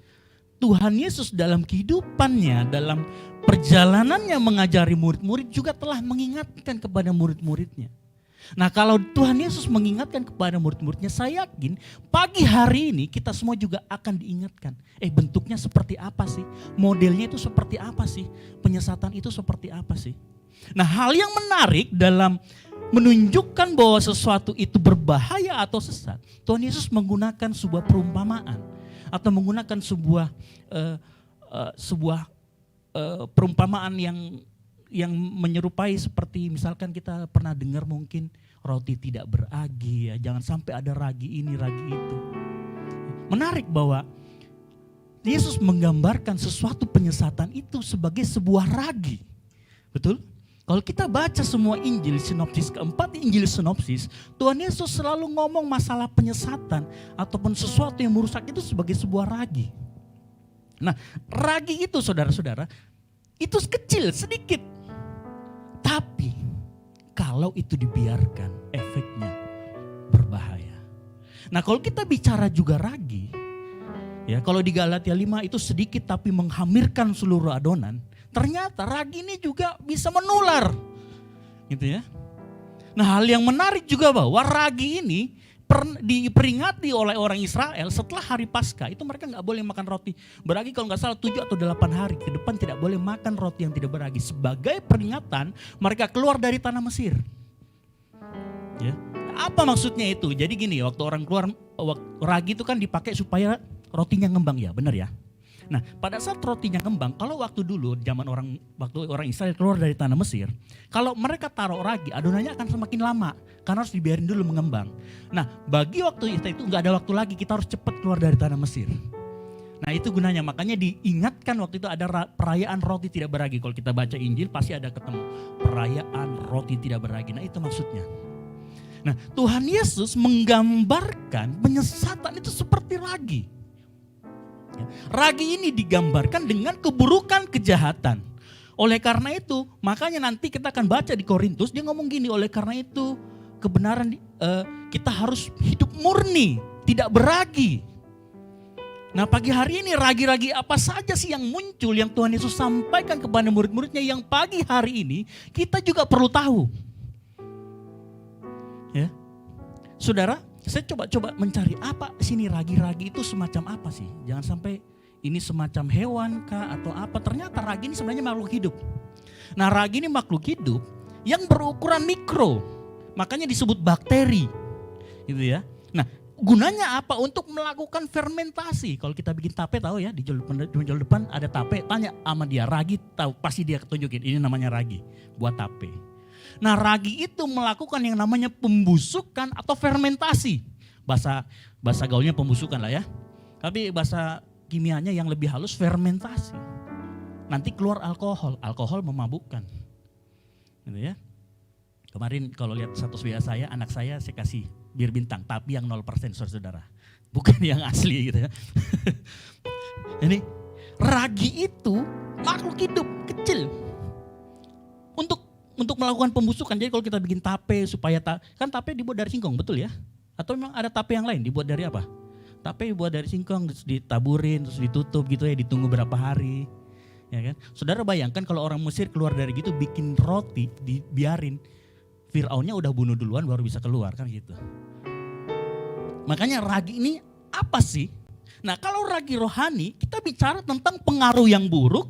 Tuhan Yesus dalam kehidupannya, dalam perjalanannya mengajari murid-murid juga telah mengingatkan kepada murid-muridnya. Nah, kalau Tuhan Yesus mengingatkan kepada murid-muridnya, saya yakin pagi hari ini kita semua juga akan diingatkan. Bentuknya seperti apa sih? Modelnya itu seperti apa sih? Penyesatan itu seperti apa sih? Nah, hal yang menarik dalam menunjukkan bahwa sesuatu itu berbahaya atau sesat, Tuhan Yesus menggunakan sebuah perumpamaan atau menggunakan sebuah perumpamaan yang menyerupai seperti misalkan kita pernah dengar mungkin roti tidak beragi ya, jangan sampai ada ragi ini, ragi itu. Menarik bahwa Yesus menggambarkan sesuatu penyesatan itu sebagai sebuah ragi. Betul? Kalau kita baca semua Injil sinopsis, keempat Injil sinopsis, Tuhan Yesus selalu ngomong masalah penyesatan ataupun sesuatu yang merusak itu sebagai sebuah ragi. Nah, ragi itu saudara-saudara, itu kecil, sedikit. Tapi kalau itu dibiarkan, efeknya berbahaya. Nah, kalau kita bicara juga ragi, Ya, kalau di Galatia 5 itu sedikit tapi menghamirkan seluruh adonan. Ternyata ragi ini juga bisa menular. Gitu ya. Nah, hal yang menarik juga bahwa ragi ini diperingati oleh orang Israel setelah hari Paskah. Itu mereka nggak boleh makan roti beragi, kalau nggak salah 7 atau 8 hari ke depan tidak boleh makan roti yang tidak beragi. Sebagai peringatan mereka keluar dari tanah Mesir. Ya. Apa maksudnya itu? Jadi gini, waktu orang keluar, ragi itu kan dipakai supaya rotinya ngembang, ya benar ya. Nah, pada saat rotinya ngembang, kalau waktu dulu waktu orang Israel keluar dari tanah Mesir, kalau mereka taruh ragi, adonannya akan semakin lama karena harus dibiarin dulu mengembang. Nah, bagi waktu itu nggak ada waktu lagi, kita harus cepat keluar dari tanah Mesir. Nah, itu gunanya, makanya diingatkan waktu itu ada perayaan roti tidak beragi. Kalau kita baca Injil pasti ada ketemu perayaan roti tidak beragi. Nah, itu maksudnya. Nah, Tuhan Yesus menggambarkan penyesatan itu seperti ragi. Ragi ini digambarkan dengan keburukan, kejahatan. Oleh karena itu, makanya nanti kita akan baca di Korintus, dia ngomong gini, oleh karena itu kebenaran kita harus hidup murni, tidak beragi. Nah, pagi hari ini ragi-ragi apa saja sih yang muncul yang Tuhan Yesus sampaikan kepada murid-muridnya yang pagi hari ini kita juga perlu tahu. Ya. Saudara, saya coba mencari apa sini ragi-ragi itu semacam apa sih? Jangan sampai ini semacam hewan kah atau apa. Ternyata ragi ini sebenarnya makhluk hidup. Nah, ragi ini makhluk hidup yang berukuran mikro. Makanya disebut bakteri. Gitu ya. Nah, gunanya apa? Untuk melakukan fermentasi. Kalau kita bikin tape tahu ya, di jual depan ada tape, tanya sama dia ragi, tahu pasti dia tunjukin ini namanya ragi buat tape. Nah, ragi itu melakukan yang namanya pembusukan atau fermentasi. Bahasa gaulnya pembusukan lah ya. Tapi bahasa kimianya yang lebih halus fermentasi. Nanti keluar alkohol. Alkohol memabukkan. Gitu ya. Kemarin kalau lihat status WA saya, anak saya kasih bir bintang, tapi yang 0% saudara. Bukan yang asli gitu ya. Ini ragi itu makhluk hidup kecil. Untuk melakukan pembusukan. Jadi kalau kita bikin tape supaya kan tape dibuat dari singkong, betul ya? Atau memang ada tape yang lain dibuat dari apa? Tape dibuat dari singkong, terus ditaburin, terus ditutup gitu ya, ditunggu berapa hari. Ya kan? Saudara bayangkan kalau orang Mesir keluar dari gitu bikin roti, dibiarin. Fir'aunnya udah bunuh duluan baru bisa keluar kan gitu. Makanya ragi ini apa sih? Nah, kalau ragi rohani, kita bicara tentang pengaruh yang buruk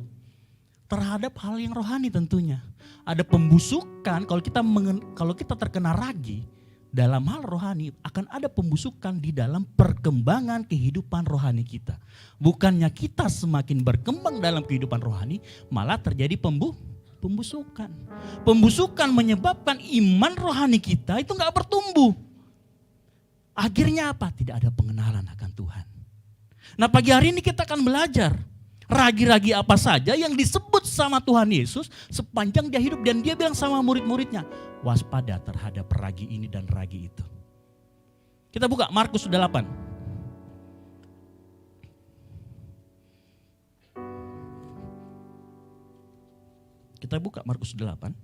terhadap hal yang rohani tentunya. Ada pembusukan, kalau kita terkena ragi dalam hal rohani, akan ada pembusukan di dalam perkembangan kehidupan rohani kita. Bukannya kita semakin berkembang dalam kehidupan rohani, malah terjadi pembusukan. Pembusukan menyebabkan iman rohani kita itu gak bertumbuh. Akhirnya apa? Tidak ada pengenalan akan Tuhan. Nah, pagi hari ini kita akan belajar ragi-ragi apa saja yang disebut sama Tuhan Yesus sepanjang dia hidup. Dan dia bilang sama murid-muridnya, waspada terhadap ragi ini dan ragi itu. Kita buka Markus 8. Kita buka Markus 8.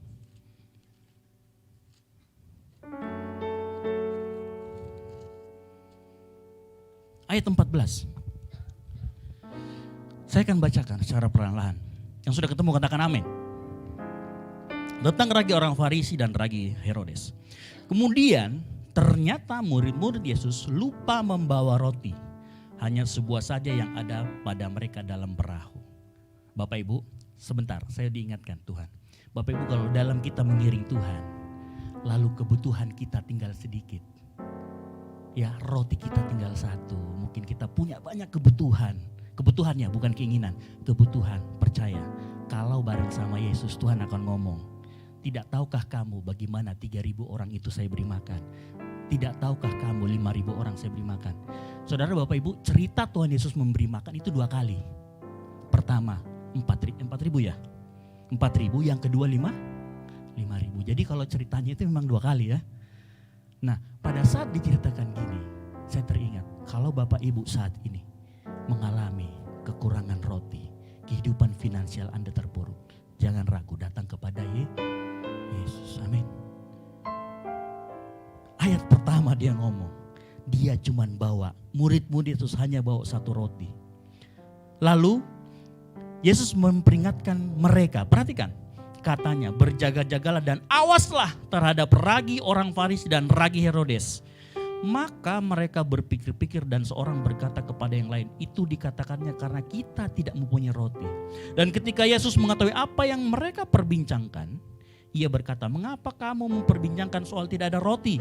Ayat 14. Saya akan bacakan secara perlahan-lahan. Yang sudah ketemu katakan amin. Tentang ragi orang Farisi dan ragi Herodes. Kemudian ternyata murid-murid Yesus lupa membawa roti. Hanya sebuah saja yang ada pada mereka dalam perahu. Bapak Ibu, sebentar saya diingatkan Tuhan. Bapak Ibu, kalau dalam kita mengiring Tuhan, lalu kebutuhan kita tinggal sedikit. Ya, roti kita tinggal satu. Mungkin kita punya banyak kebutuhan. Kebutuhannya bukan keinginan, kebutuhan. Percaya, kalau bareng sama Yesus Tuhan akan ngomong, tidak tahukah kamu bagaimana 3.000 orang itu saya beri makan? Tidak tahukah kamu 5.000 orang saya beri makan? Saudara Bapak Ibu, cerita Tuhan Yesus memberi makan itu 2 kali. Pertama 4.000 ya? 4.000, yang kedua 5.000. Jadi kalau ceritanya itu memang 2 kali ya. Nah, pada saat diceritakan gini, saya teringat kalau Bapak Ibu saat ini mengalami kekurangan roti, kehidupan finansial Anda terpuruk, jangan ragu datang kepada Yesus. Amin. Ayat pertama dia ngomong, dia cuman bawa, murid-murid Yesus hanya bawa 1 roti. Lalu Yesus memperingatkan mereka, perhatikan, katanya berjaga-jagalah dan awaslah terhadap ragi orang Farisi dan ragi Herodes. Maka mereka berpikir-pikir dan seorang berkata kepada yang lain, itu dikatakannya karena kita tidak mempunyai roti. Dan ketika Yesus mengetahui apa yang mereka perbincangkan, ia berkata, mengapa kamu memperbincangkan soal tidak ada roti?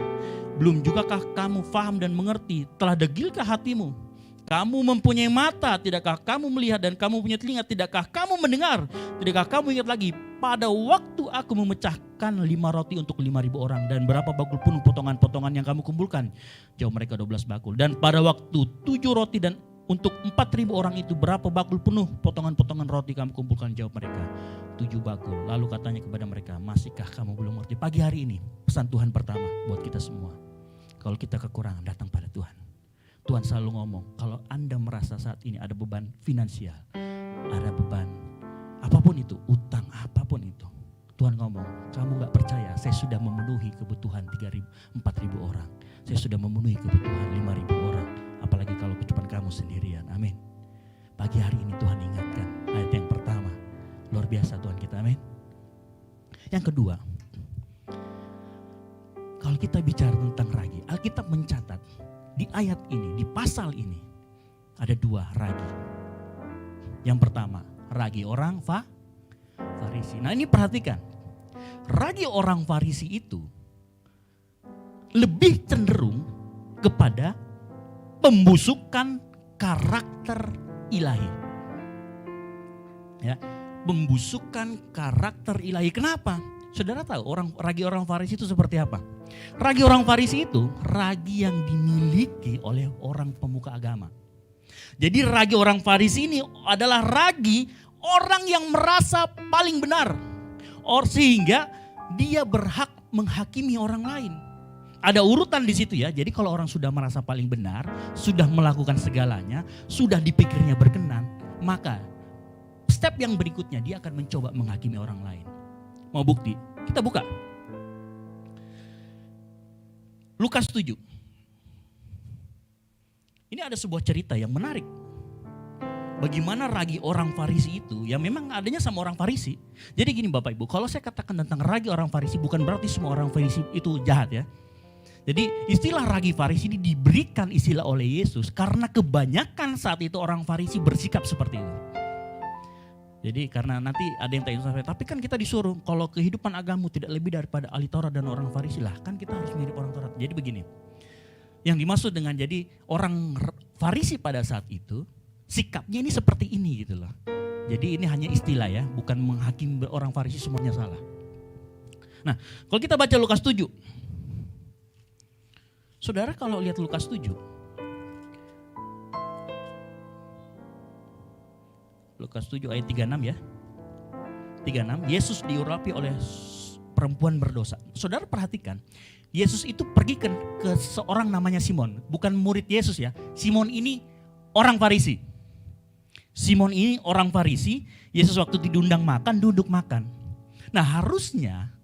Belum jugakah kamu faham dan mengerti? Telah degilkah hatimu? Kamu mempunyai mata, tidakkah kamu melihat? Dan kamu punya telinga, tidakkah kamu mendengar? Tidakkah kamu ingat lagi pada waktu aku memecahkan 5 roti untuk 5.000 orang, dan berapa bakul penuh potongan-potongan yang kamu kumpulkan? Jawab mereka 12 bakul. Dan pada waktu 7 roti dan untuk 4.000 orang itu berapa bakul penuh potongan-potongan roti kamu kumpulkan? Jawab mereka 7 bakul. Lalu katanya kepada mereka, masihkah kamu belum mengerti? Pagi hari ini pesan Tuhan pertama buat kita semua, kalau kita kekurangan datang pada Tuhan. Tuhan selalu ngomong, kalau Anda merasa saat ini ada beban finansial, ada beban apapun itu, utang apapun itu, Tuhan ngomong, kamu gak percaya, saya sudah memenuhi kebutuhan 3.000, 4.000 orang. Saya sudah memenuhi kebutuhan 5.000 orang. Apalagi kalau cuma kamu sendirian, amin. Pagi hari ini Tuhan ingatkan, ayat yang pertama, luar biasa Tuhan kita, amin. Yang kedua, kalau kita bicara tentang ragi, Alkitab mencatat, di ayat ini, di pasal ini, ada 2 ragi. Yang pertama, ragi orang Farisi. Nah ini perhatikan, ragi orang Farisi itu lebih cenderung kepada pembusukan karakter ilahi. Ya, pembusukan karakter ilahi. Kenapa? Saudara tahu ragi orang Farisi itu seperti apa? Ragi orang Farisi itu ragi yang dimiliki oleh orang pemuka agama. Jadi ragi orang Farisi ini adalah ragi orang yang merasa paling benar. Sehingga dia berhak menghakimi orang lain. Ada urutan di situ ya. Jadi kalau orang sudah merasa paling benar, sudah melakukan segalanya, sudah dipikirnya berkenan, maka step yang berikutnya dia akan mencoba menghakimi orang lain. Mau bukti? Kita buka Lukas 7. Ini ada sebuah cerita yang menarik. Bagaimana ragi orang Farisi itu, ya memang adanya sama orang Farisi. Jadi gini Bapak Ibu, kalau saya katakan tentang ragi orang Farisi, bukan berarti semua orang Farisi itu jahat ya. Jadi istilah ragi Farisi ini diberikan istilah oleh Yesus karena kebanyakan saat itu orang Farisi bersikap seperti itu. Jadi karena nanti ada yang tanya saya, tapi kan kita disuruh kalau kehidupan agamu tidak lebih daripada ahli Taurat dan orang Farisi, lah kan kita harus mirip orang Taurat. Jadi begini, yang dimaksud dengan jadi orang Farisi pada saat itu sikapnya ini seperti ini gitu loh. Jadi ini hanya istilah ya, bukan menghakimi orang Farisi semuanya salah. Nah kalau kita baca Lukas 7, saudara kalau lihat Lukas 7, Lukas 7 ayat 36 ya. 36, Yesus diurapi oleh perempuan berdosa. Saudara perhatikan, Yesus itu pergi ke seorang namanya Simon. Bukan murid Yesus ya. Simon ini orang Farisi. Simon ini orang Farisi. Yesus waktu diundang makan, duduk makan. Nah harusnya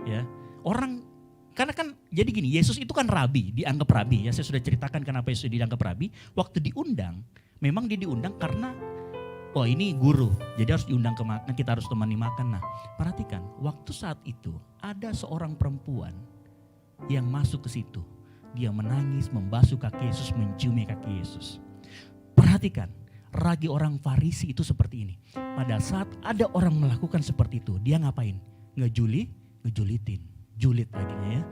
ya orang, karena kan jadi gini, Yesus itu kan rabi, dianggap rabi ya. Saya sudah ceritakan kenapa Yesus dianggap rabi. Waktu diundang, memang dia diundang karena oh ini guru, jadi harus diundang ke makan, kita harus temani makan. Nah perhatikan, waktu saat itu ada seorang perempuan yang masuk ke situ. Dia menangis, membasuh kaki Yesus, menciumi kaki Yesus. Perhatikan, ragi orang Farisi itu seperti ini. Pada saat ada orang melakukan seperti itu, dia ngapain? Ngejulitin, julit akhirnya ya.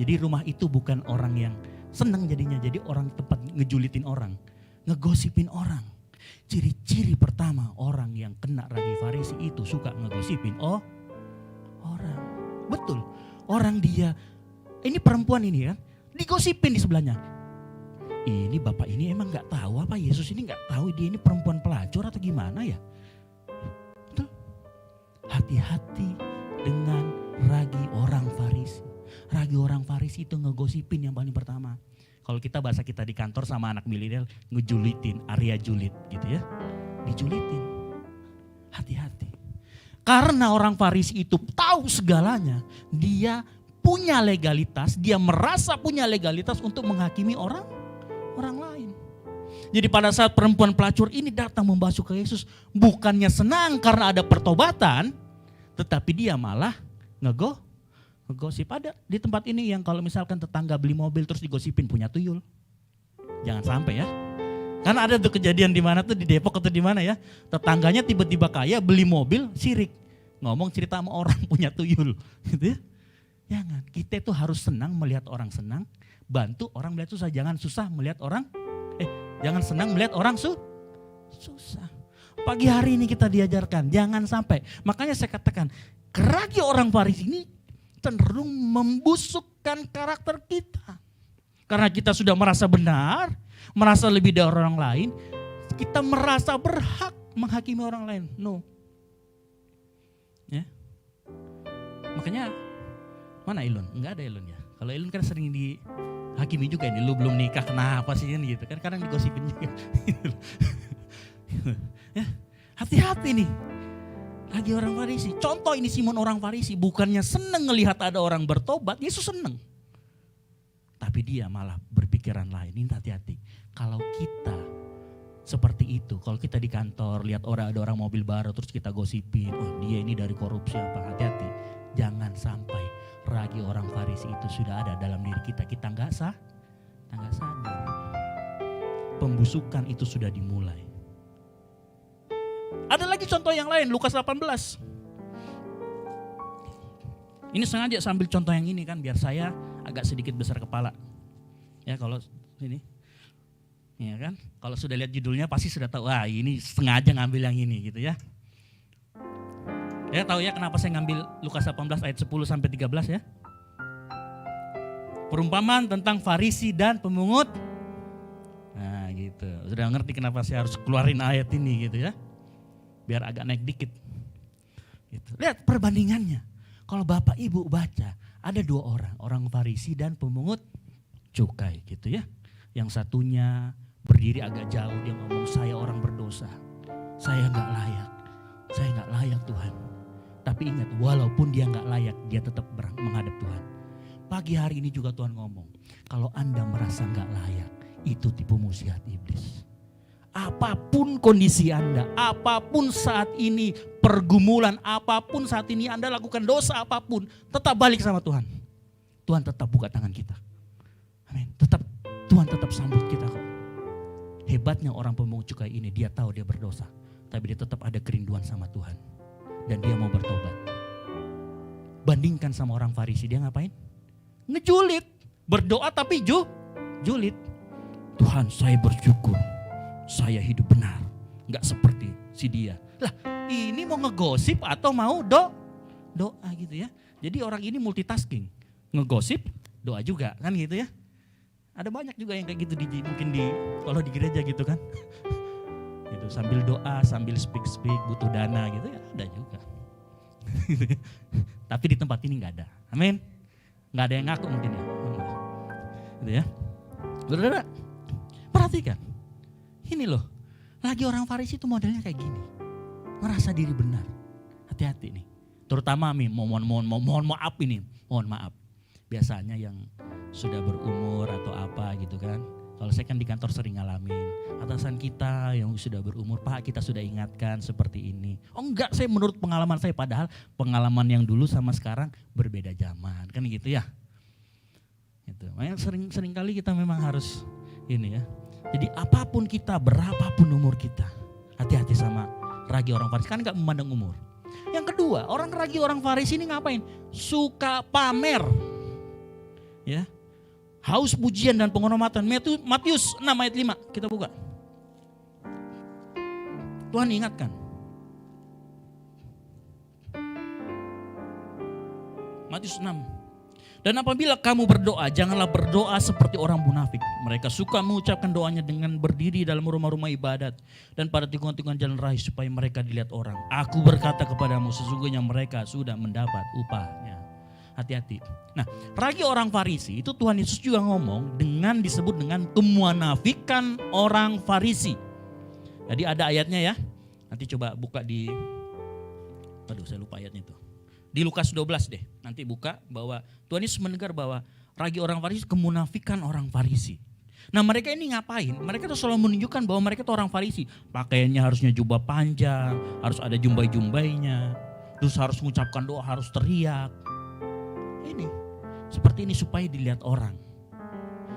Jadi rumah itu bukan orang yang senang jadinya, jadi orang tempat ngejulitin orang, ngegosipin orang. Ciri-ciri pertama orang yang kena ragi Farisi itu suka ngegosipin orang. Betul, orang dia, ini perempuan ini kan, digosipin di sebelahnya. Ini bapak ini emang gak tahu apa Yesus ini gak tahu dia ini perempuan pelacur atau gimana ya. Betul, hati-hati dengan ragi orang Farisi. Ragi orang Farisi itu ngegosipin yang paling pertama. Kalau kita bahasa kita di kantor sama anak milenial, ngejulitin, area julit gitu ya. Dijulitin. Hati-hati. Karena orang Farisi itu tahu segalanya. Dia punya legalitas, dia merasa punya legalitas untuk menghakimi orang lain. Jadi pada saat perempuan pelacur ini datang membasuh ke Yesus, bukannya senang karena ada pertobatan, tetapi dia malah ngegosip. Ada di tempat ini yang kalau misalkan tetangga beli mobil terus digosipin punya tuyul. Jangan sampai ya. Karena ada tuh kejadian di mana tuh, di Depok atau di mana ya. Tetangganya tiba-tiba kaya beli mobil sirik. Ngomong cerita sama orang punya tuyul. Gitu ya. Jangan, kita itu harus senang melihat orang senang. Bantu orang melihat susah, jangan susah melihat orang. Jangan senang melihat orang susah. Pagi hari ini kita diajarkan, jangan sampai. Makanya saya katakan, ragi orang Farisi ini cenderung membusukkan karakter kita. Karena kita sudah merasa benar, merasa lebih dari orang lain, kita merasa berhak menghakimi orang lain. No. Ya. Makanya, mana Ilun? Enggak ada Ilun ya. Kalau Ilun kan sering dihakimi juga ini, lu belum nikah kenapa sih kan gitu kan, kadang digosipin juga. Ya, hati-hati nih. Lagi orang Farisi. Contoh ini Simon orang Farisi, bukannya seneng ngelihat ada orang bertobat, Yesus seneng. Tapi dia malah berpikiran lain. Ini hati-hati. Kalau kita seperti itu, kalau kita di kantor lihat ada orang mobil baru terus kita gosipin, oh dia ini dari korupsi apa, hati-hati. Jangan sampai ragi orang Farisi itu sudah ada dalam diri kita. Kita nggak sadar. Pembusukan itu sudah dimulai. Ada lagi contoh yang lain, Lukas 18. Ini sengaja sambil contoh yang ini kan biar saya agak sedikit besar kepala. Ya kalau ini. Ya kan? Kalau sudah lihat judulnya pasti sudah tahu, wah ini sengaja ngambil yang ini gitu ya. Ya tahu ya kenapa saya ngambil Lukas 18 ayat 10 sampai 13 ya. Perumpamaan tentang Farisi dan pemungut. Nah gitu. Sudah ngerti kenapa saya harus keluarin ayat ini gitu ya. Biar agak naik dikit. Gitu. Lihat perbandingannya. Kalau Bapak Ibu baca, ada dua orang Farisi dan pemungut cukai gitu ya. Yang satunya berdiri agak jauh, dia ngomong saya orang berdosa. Saya gak layak Tuhan. Tapi ingat, walaupun dia gak layak, dia tetap menghadap Tuhan. Pagi hari ini juga Tuhan ngomong, kalau Anda merasa gak layak, itu tipu muslihat iblis. Apapun kondisi Anda, apapun saat ini pergumulan, apapun saat ini Anda lakukan dosa apapun, tetap balik sama Tuhan. Tuhan tetap buka tangan kita. Amin. Tuhan tetap sambut kita kok. Hebatnya orang pemungut cukai ini, dia tahu dia berdosa, tapi dia tetap ada kerinduan sama Tuhan. Dan dia mau bertobat. Bandingkan sama orang Farisi, dia ngapain? Ngejulit, berdoa tapi julit. Tuhan saya bersyukur, saya hidup benar, gak seperti si dia. Lah ini mau ngegosip atau mau doa gitu ya. Jadi orang ini multitasking, ngegosip, doa juga kan gitu ya. Ada banyak juga yang kayak gitu mungkin kalau di gereja gitu kan. Gitu, sambil doa, sambil speak butuh dana gitu ya, ada juga. Tapi di tempat ini nggak ada. Amin. Nggak ada yang ngaku mungkin ya. Gitu ya. Saudara, perhatikan. Ini loh, lagi orang Farisi itu modelnya kayak gini. Merasa diri benar. Hati-hati nih. Terutama mohon maaf ini, mohon maaf. Biasanya yang sudah berumur atau apa gitu kan. Kalau saya kan di kantor sering ngalamin. Atasan kita yang sudah berumur, Pak kita sudah ingatkan seperti ini. Oh enggak, saya menurut pengalaman saya. Padahal pengalaman yang dulu sama sekarang berbeda zaman. Kan gitu ya. Gitu. Makanya sering kali kita memang harus ini ya. Jadi apapun kita, berapapun umur kita. Hati-hati sama ragi orang Farisi. Kan gak memandang umur. Yang kedua, ragi orang Farisi ini ngapain? Suka pamer. Ya. Haus pujian dan penghormatan. Matius 6 ayat 5. Kita buka. Tuhan ingatkan. Matius 6. Dan apabila kamu berdoa, janganlah berdoa seperti orang munafik. Mereka suka mengucapkan doanya dengan berdiri dalam rumah-rumah ibadat dan pada tikungan-tikungan jalan raya supaya mereka dilihat orang. Aku berkata kepadamu, sesungguhnya mereka sudah mendapat upahnya. Hati-hati. Nah, ragi orang Farisi itu Tuhan Yesus juga ngomong disebut dengan kemunafikan orang Farisi. Jadi ada ayatnya ya. Nanti coba buka saya lupa ayatnya itu. Di Lukas 12 deh. Nanti buka bahwa Tuhan Yesus menegur bahwa ragi orang Farisi kemunafikan orang Farisi. Nah mereka ini ngapain? Mereka tuh selalu menunjukkan bahwa mereka tuh orang Farisi. Pakaiannya harusnya jubah panjang, harus ada jumbai-jumbainya. Terus harus mengucapkan doa, harus teriak. Ini, seperti ini supaya dilihat orang.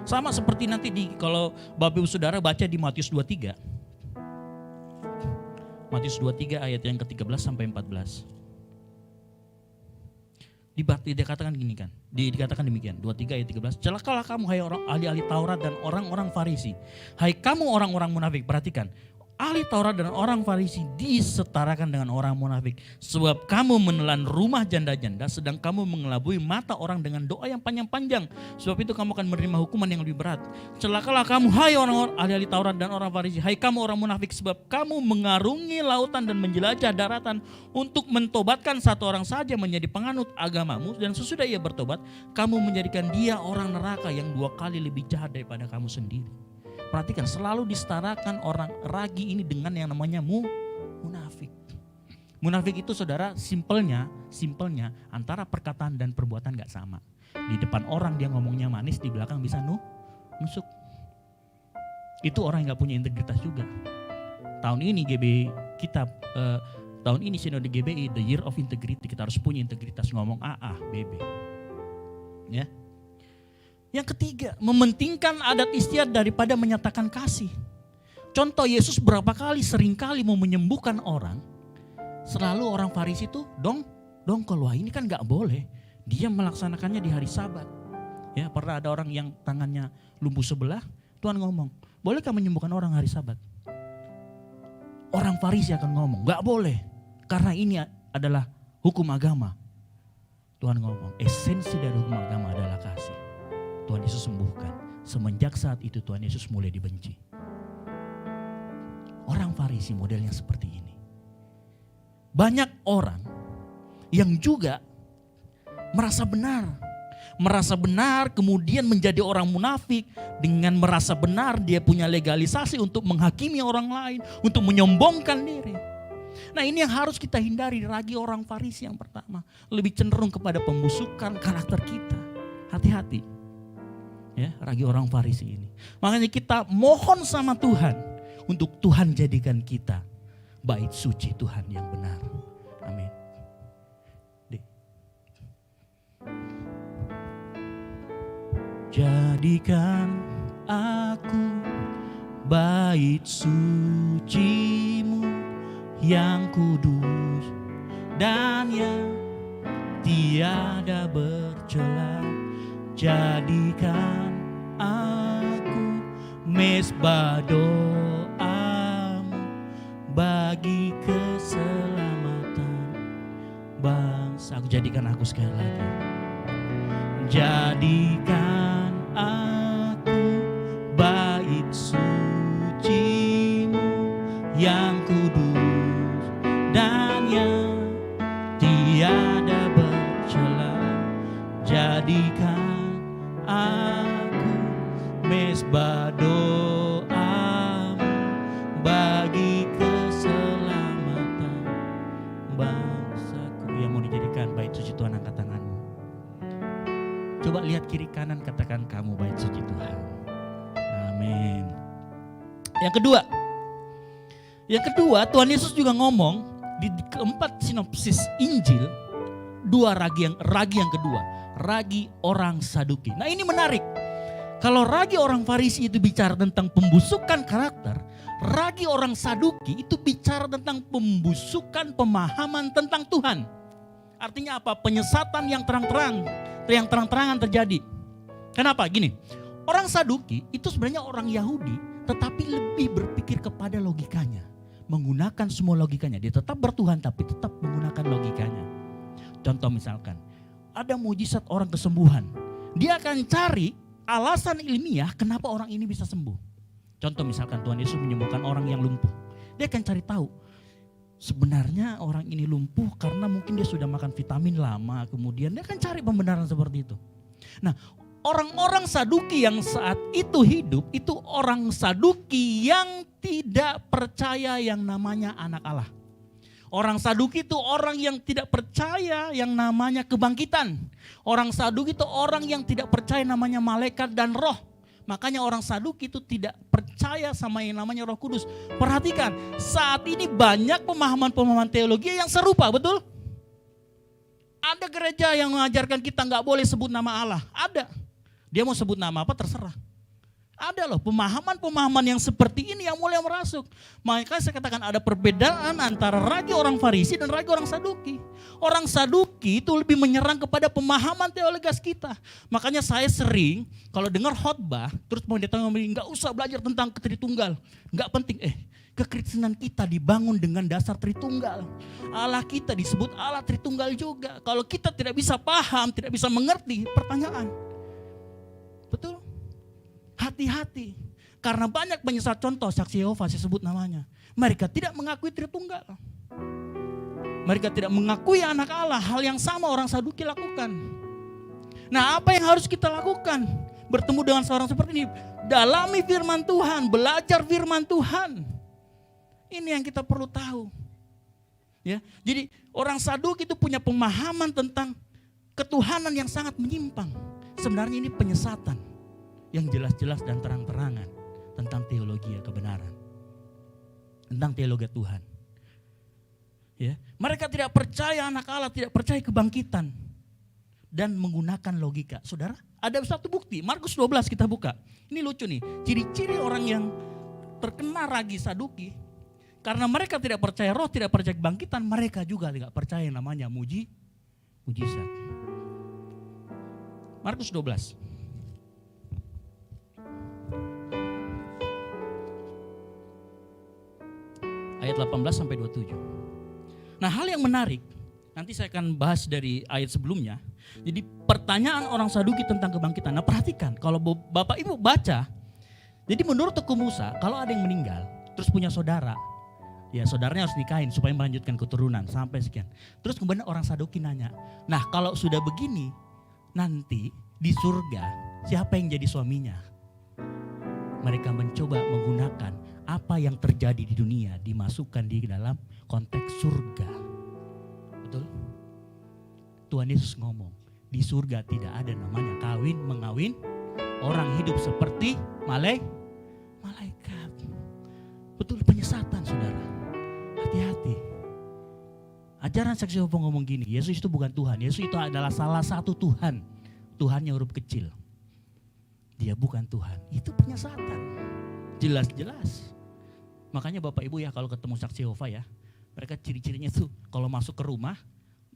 Sama seperti nanti kalau Bapak Ibu Saudara baca di Matius 23. Matius 23 ayat yang ke-13 sampai 14. Dikatakan gini kan, dikatakan demikian, 23 ayat 13. Celakalah kamu hai orang ahli-ahli Taurat dan orang-orang Farisi. Hai kamu orang-orang munafik, perhatikan. Ahli Taurat dan orang Farisi disetarakan dengan orang munafik. Sebab kamu menelan rumah janda-janda sedang kamu mengelabui mata orang dengan doa yang panjang-panjang. Sebab itu kamu akan menerima hukuman yang lebih berat. Celakalah kamu hai orang-orang ahli Taurat dan orang Farisi. Hai kamu orang munafik, sebab kamu mengarungi lautan dan menjelajah daratan untuk mentobatkan satu orang saja menjadi penganut agamamu. Dan sesudah ia bertobat, kamu menjadikan dia orang neraka yang 2 kali lebih jahat daripada kamu sendiri. Perhatikan, selalu disetarakan orang ragi ini dengan yang namanya munafik. Munafik itu saudara simpelnya antara perkataan dan perbuatan gak sama. Di depan orang dia ngomongnya manis, di belakang bisa nusuk. Itu orang yang gak punya integritas juga. Tahun ini tahun ini Sinode GBI, the year of integrity, kita harus punya integritas, ngomong A, B. Ya. Yang ketiga, mementingkan adat istiadat daripada menyatakan kasih. Contoh, Yesus berapa kali, seringkali mau menyembuhkan orang, selalu orang Farisi itu dongkol. Wah ini kan gak boleh, dia melaksanakannya di hari Sabat. Ya, pernah ada orang yang tangannya lumpuh sebelah, Tuhan ngomong, bolehkah menyembuhkan orang hari Sabat? Orang Farisi akan ngomong, gak boleh, karena ini adalah hukum agama. Tuhan ngomong, esensi dari hukum agama adalah kasih. Tuhan Yesus sembuhkan. Semenjak saat itu Tuhan Yesus mulai dibenci. Orang Farisi modelnya seperti ini. Banyak orang yang juga merasa benar kemudian menjadi orang munafik. Dengan merasa benar dia punya legalisasi untuk menghakimi orang lain, untuk menyombongkan diri. Nah ini yang harus kita hindari. Ragi orang Farisi yang pertama, lebih cenderung kepada pembusukan karakter kita. Hati-hati. Ya, ragi orang Farisi ini. Makanya kita mohon sama Tuhan untuk Tuhan jadikan kita bait suci Tuhan yang benar. Amin. Jadikan aku bait suci-Mu yang kudus dan yang tiada bercela. Jadikan aku mezbah doamu bagi keselamatan bangsa. Jadikan aku sekali lagi. Jadikan aku bait suci-Mu yang kudus dan yang tiada bercela. Jadikan aku mezbah doamu bagi keselamatan bangsaku. Yang mau dijadikan bait suci Tuhan, angkat tanganmu. Coba lihat kiri kanan, katakan kamu bait suci Tuhan. Amin. Yang kedua Tuhan Yesus juga ngomong di keempat sinopsis Injil, ragi yang kedua, ragi orang Saduki. Nah ini menarik. Kalau ragi orang Farisi itu bicara tentang pembusukan karakter, ragi orang Saduki itu bicara tentang pembusukan pemahaman tentang Tuhan. Artinya apa? Penyesatan yang terang-terangan terjadi. Kenapa? Gini, orang Saduki itu sebenarnya orang Yahudi, tetapi lebih berpikir kepada logikanya. Menggunakan semua logikanya. Dia tetap bertuhan tapi tetap menggunakan logikanya. Contoh misalkan, ada mujizat orang kesembuhan. Dia akan cari alasan ilmiah kenapa orang ini bisa sembuh. Contoh misalkan Tuhan Yesus menyembuhkan orang yang lumpuh. Dia akan cari tahu, sebenarnya orang ini lumpuh karena mungkin dia sudah makan vitamin lama. Kemudian dia akan cari pembenaran seperti itu. Nah, orang-orang Saduki yang saat itu hidup, itu orang Saduki yang tidak percaya yang namanya anak Allah. Orang Saduki itu orang yang tidak percaya yang namanya kebangkitan. Orang Saduki itu orang yang tidak percaya namanya malaikat dan roh. Makanya orang Saduki itu tidak percaya sama yang namanya Roh Kudus. Perhatikan, saat ini banyak pemahaman-pemahaman teologi yang serupa, betul? Ada gereja yang mengajarkan kita nggak boleh sebut nama Allah. Ada. Dia mau sebut nama apa terserah. Ada loh pemahaman-pemahaman yang seperti ini yang mulai merasuk. Makanya saya katakan ada perbedaan antara ragi orang Farisi dan ragi orang Saduki. Orang Saduki itu lebih menyerang kepada pemahaman teologas kita. Makanya saya sering kalau dengar khotbah terus pendeta ngomong nggak usah belajar tentang Tritunggal. Nggak penting. Kekristenan kita dibangun dengan dasar Tritunggal. Allah kita disebut Allah Tritunggal juga. Kalau kita tidak bisa paham, tidak bisa mengerti, pertanyaan. Betul? Hati-hati. Karena banyak penyesat contoh saksi Yehova saya sebut namanya. Mereka tidak mengakui Tritunggal. Mereka tidak mengakui anak Allah. Hal yang sama orang Saduki lakukan. Nah, apa yang harus kita lakukan? Bertemu dengan seorang seperti ini. Dalami firman Tuhan, belajar firman Tuhan. Ini yang kita perlu tahu. Ya, jadi orang Saduki itu punya pemahaman tentang ketuhanan yang sangat menyimpang. Sebenarnya ini penyesatan yang jelas-jelas dan terang-terangan tentang teologi kebenaran. Tentang teologi Tuhan. Ya, mereka tidak percaya anak Allah, tidak percaya kebangkitan. Dan menggunakan logika. Saudara, ada satu bukti. Markus 12 kita buka. Ini lucu nih. Ciri-ciri orang yang terkena ragi Saduki. Karena mereka tidak percaya roh, tidak percaya kebangkitan. Mereka juga tidak percaya yang namanya mujizat. Markus 12. Ayat 18 sampai 27. Nah, hal yang menarik, nanti saya akan bahas dari ayat sebelumnya. Jadi pertanyaan orang Saduki tentang kebangkitan. Nah, perhatikan, kalau Bapak Ibu baca, jadi menurut hukum Musa, kalau ada yang meninggal, terus punya saudara, ya saudaranya harus nikahin supaya melanjutkan keturunan sampai sekian. Terus kemudian orang Saduki nanya, nah kalau sudah begini, nanti di surga siapa yang jadi suaminya? Mereka mencoba menggunakan apa yang terjadi di dunia dimasukkan di dalam konteks surga. Betul? Tuhan Yesus ngomong, di surga tidak ada namanya kawin, mengawin, orang hidup seperti malaikat. Betul, penyesatan saudara. Hati-hati. Ajaran saksi Yehova ngomong gini, Yesus itu bukan Tuhan. Yesus itu adalah salah satu Tuhan. Tuhannya huruf kecil. Dia bukan Tuhan. Itu penyesatan. Jelas-jelas. Makanya Bapak Ibu ya kalau ketemu saksi Yehova ya, mereka ciri-cirinya tuh kalau masuk ke rumah,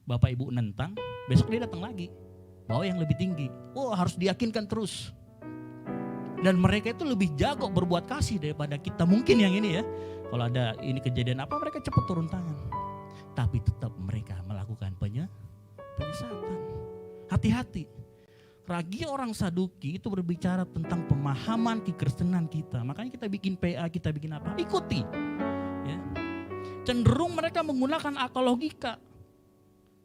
Bapak Ibu nentang, besok dia datang lagi. Bawa yang lebih tinggi. Oh, harus diyakinkan terus. Dan mereka itu lebih jago berbuat kasih daripada kita mungkin yang ini ya. Kalau ada ini kejadian apa, mereka cepat turun tangan. Tapi tetap mereka melakukan penyesatan. Hati-hati. Ragi orang Saduki itu berbicara tentang pemahaman kekristenan kita. Makanya kita bikin PA, kita bikin apa? Ikuti. Ya. Cenderung mereka menggunakan akal logika.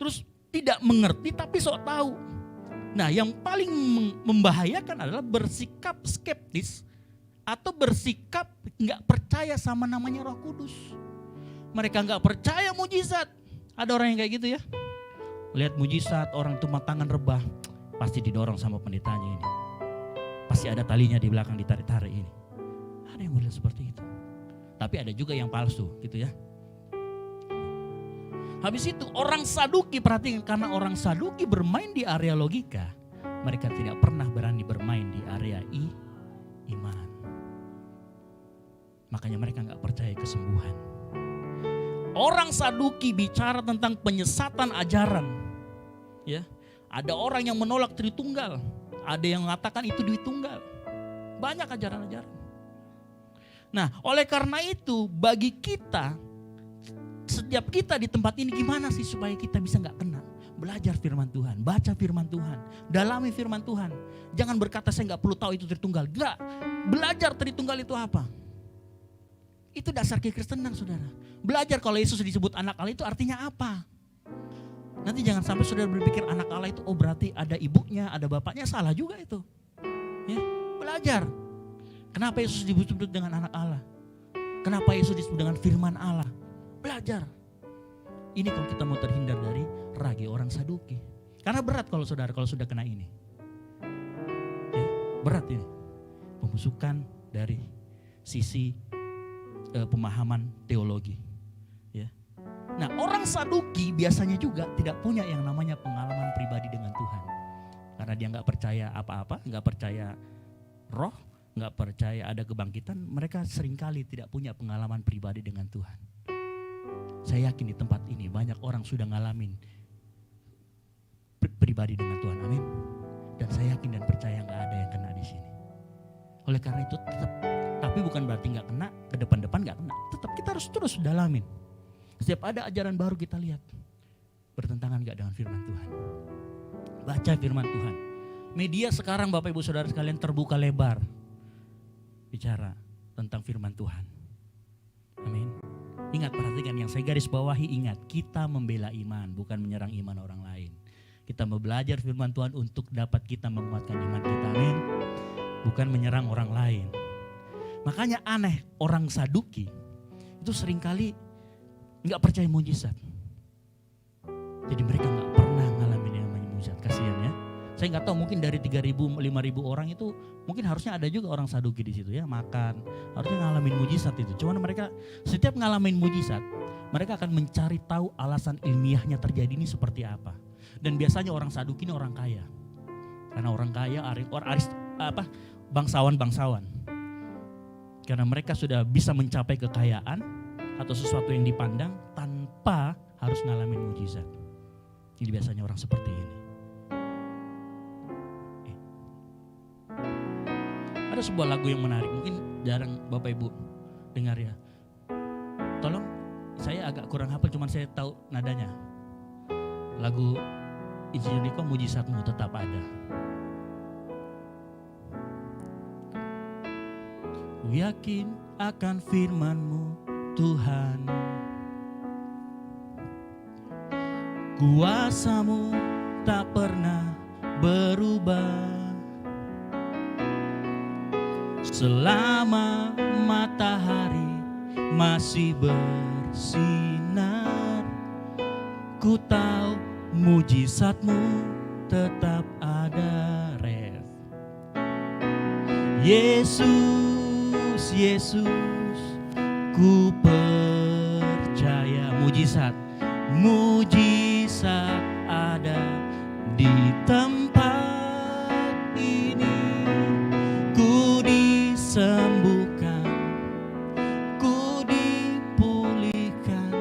Terus tidak mengerti tapi sok tahu. Nah, yang paling membahayakan adalah bersikap skeptis atau bersikap nggak percaya sama namanya Roh Kudus. Mereka nggak percaya mujizat. Ada orang yang kayak gitu ya. Lihat mujizat orang itu tangan rebah, pasti didorong sama pendetanya ini. Pasti ada talinya di belakang ditarik-tarik ini. Ada yang model seperti itu. Tapi ada juga yang palsu gitu ya. Habis itu orang Saduki, perhatikan, karena orang Saduki bermain di area logika, mereka tidak pernah berani bermain di area iman. Makanya mereka gak percaya kesembuhan. Orang Saduki bicara tentang penyesatan ajaran. Ya, ada orang yang menolak Tritunggal, ada yang mengatakan itu Dwitunggal. Banyak ajaran-ajaran. Nah, oleh karena itu bagi kita, setiap kita di tempat ini gimana sih supaya kita bisa gak kena? Belajar firman Tuhan, baca firman Tuhan, dalami firman Tuhan. Jangan berkata saya gak perlu tahu itu Tritunggal. Enggak, belajar Tritunggal itu apa? Itu dasar kekristenan saudara. Belajar kalau Yesus disebut anak Allah itu artinya apa? Nanti jangan sampai saudara berpikir anak Allah itu oh berarti ada ibunya, ada bapaknya, salah juga itu. Ya, belajar. Kenapa Yesus disebut dengan anak Allah? Kenapa Yesus disebut dengan firman Allah? Belajar. Ini kalau kita mau terhindar dari ragi orang Saduki. Karena berat kalau saudara kalau sudah kena ini. Ya, berat ini. pembusukan dari sisi pemahaman teologi. Ya. Nah, orang Saduki biasanya juga tidak punya yang namanya pengalaman pribadi dengan Tuhan. Karena dia nggak percaya apa-apa, nggak percaya roh, nggak percaya ada kebangkitan, mereka seringkali tidak punya pengalaman pribadi dengan Tuhan. Saya yakin di tempat ini banyak orang sudah ngalamin pribadi dengan Tuhan, amin. Dan saya yakin dan percaya nggak ada yang kena di sini. Oleh karena itu tetap, tapi bukan berarti nggak kena, ke depan-depan nggak kena. Tetap kita harus terus dalamin. Setiap ada ajaran baru kita lihat, bertentangan nggak dengan firman Tuhan. Baca firman Tuhan. Media sekarang Bapak Ibu Saudara sekalian terbuka lebar bicara tentang firman Tuhan. Amin. Ingat, perhatikan yang saya garis bawahi, ingat, kita membela iman, bukan menyerang iman orang lain. Kita mau belajar firman Tuhan untuk dapat kita menguatkan iman kita, amin. Bukan menyerang orang lain. Makanya aneh, orang Saduki itu seringkali gak percaya mujizat. Jadi mereka gak pernah ngalamin yang namanya mujizat, kasihan ya. Saya gak tahu, mungkin dari 3.000, 5.000 orang itu mungkin harusnya ada juga orang Saduki di situ ya, makan, harusnya ngalamin mujizat itu. Cuman mereka setiap ngalamin mujizat, mereka akan mencari tahu alasan ilmiahnya terjadi ini seperti apa. Dan biasanya orang Saduki ini orang kaya. Karena orang kaya, bangsawan-bangsawan. Karena mereka sudah bisa mencapai kekayaan atau sesuatu yang dipandang tanpa harus ngalamin mujizat. Ini biasanya orang seperti ini. Ada sebuah lagu yang menarik, mungkin jarang Bapak Ibu dengar ya. Tolong, saya agak kurang hafal, cuman saya tahu nadanya. Lagu Insinyur Niko, mujizatmu tetap ada. Ku yakin akan firman-Mu Tuhan, kuasa-Mu tak pernah berubah. Selama matahari masih bersinar, ku tahu mujizat-Mu tetap ada. Ref. Yesus, Yesus, ku percaya mujizat, mujizat ada di tempat ini. Ku disembuhkan, ku dipulihkan.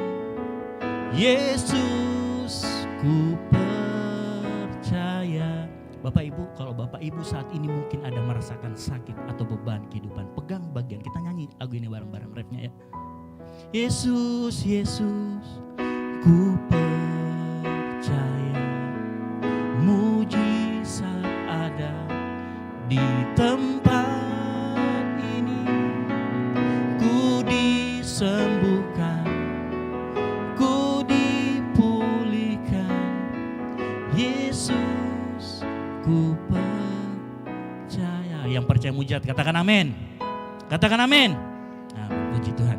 Yesus, ku percaya. Bapak Ibu, kalau Bapak Ibu saat ini mungkin ada merasakan sakit atau beban kehidupan, pegang bagian, kita nyanyi lagu ini bareng-bareng refnya ya. Yesus, Yesus, ku percaya, mujizat ada di tempat ini. Ku disembuhkan, ku dipulihkan. Yesus, ku percaya. Yang percaya mujizat katakan amin. Katakan amin. Nah, puji Tuhan.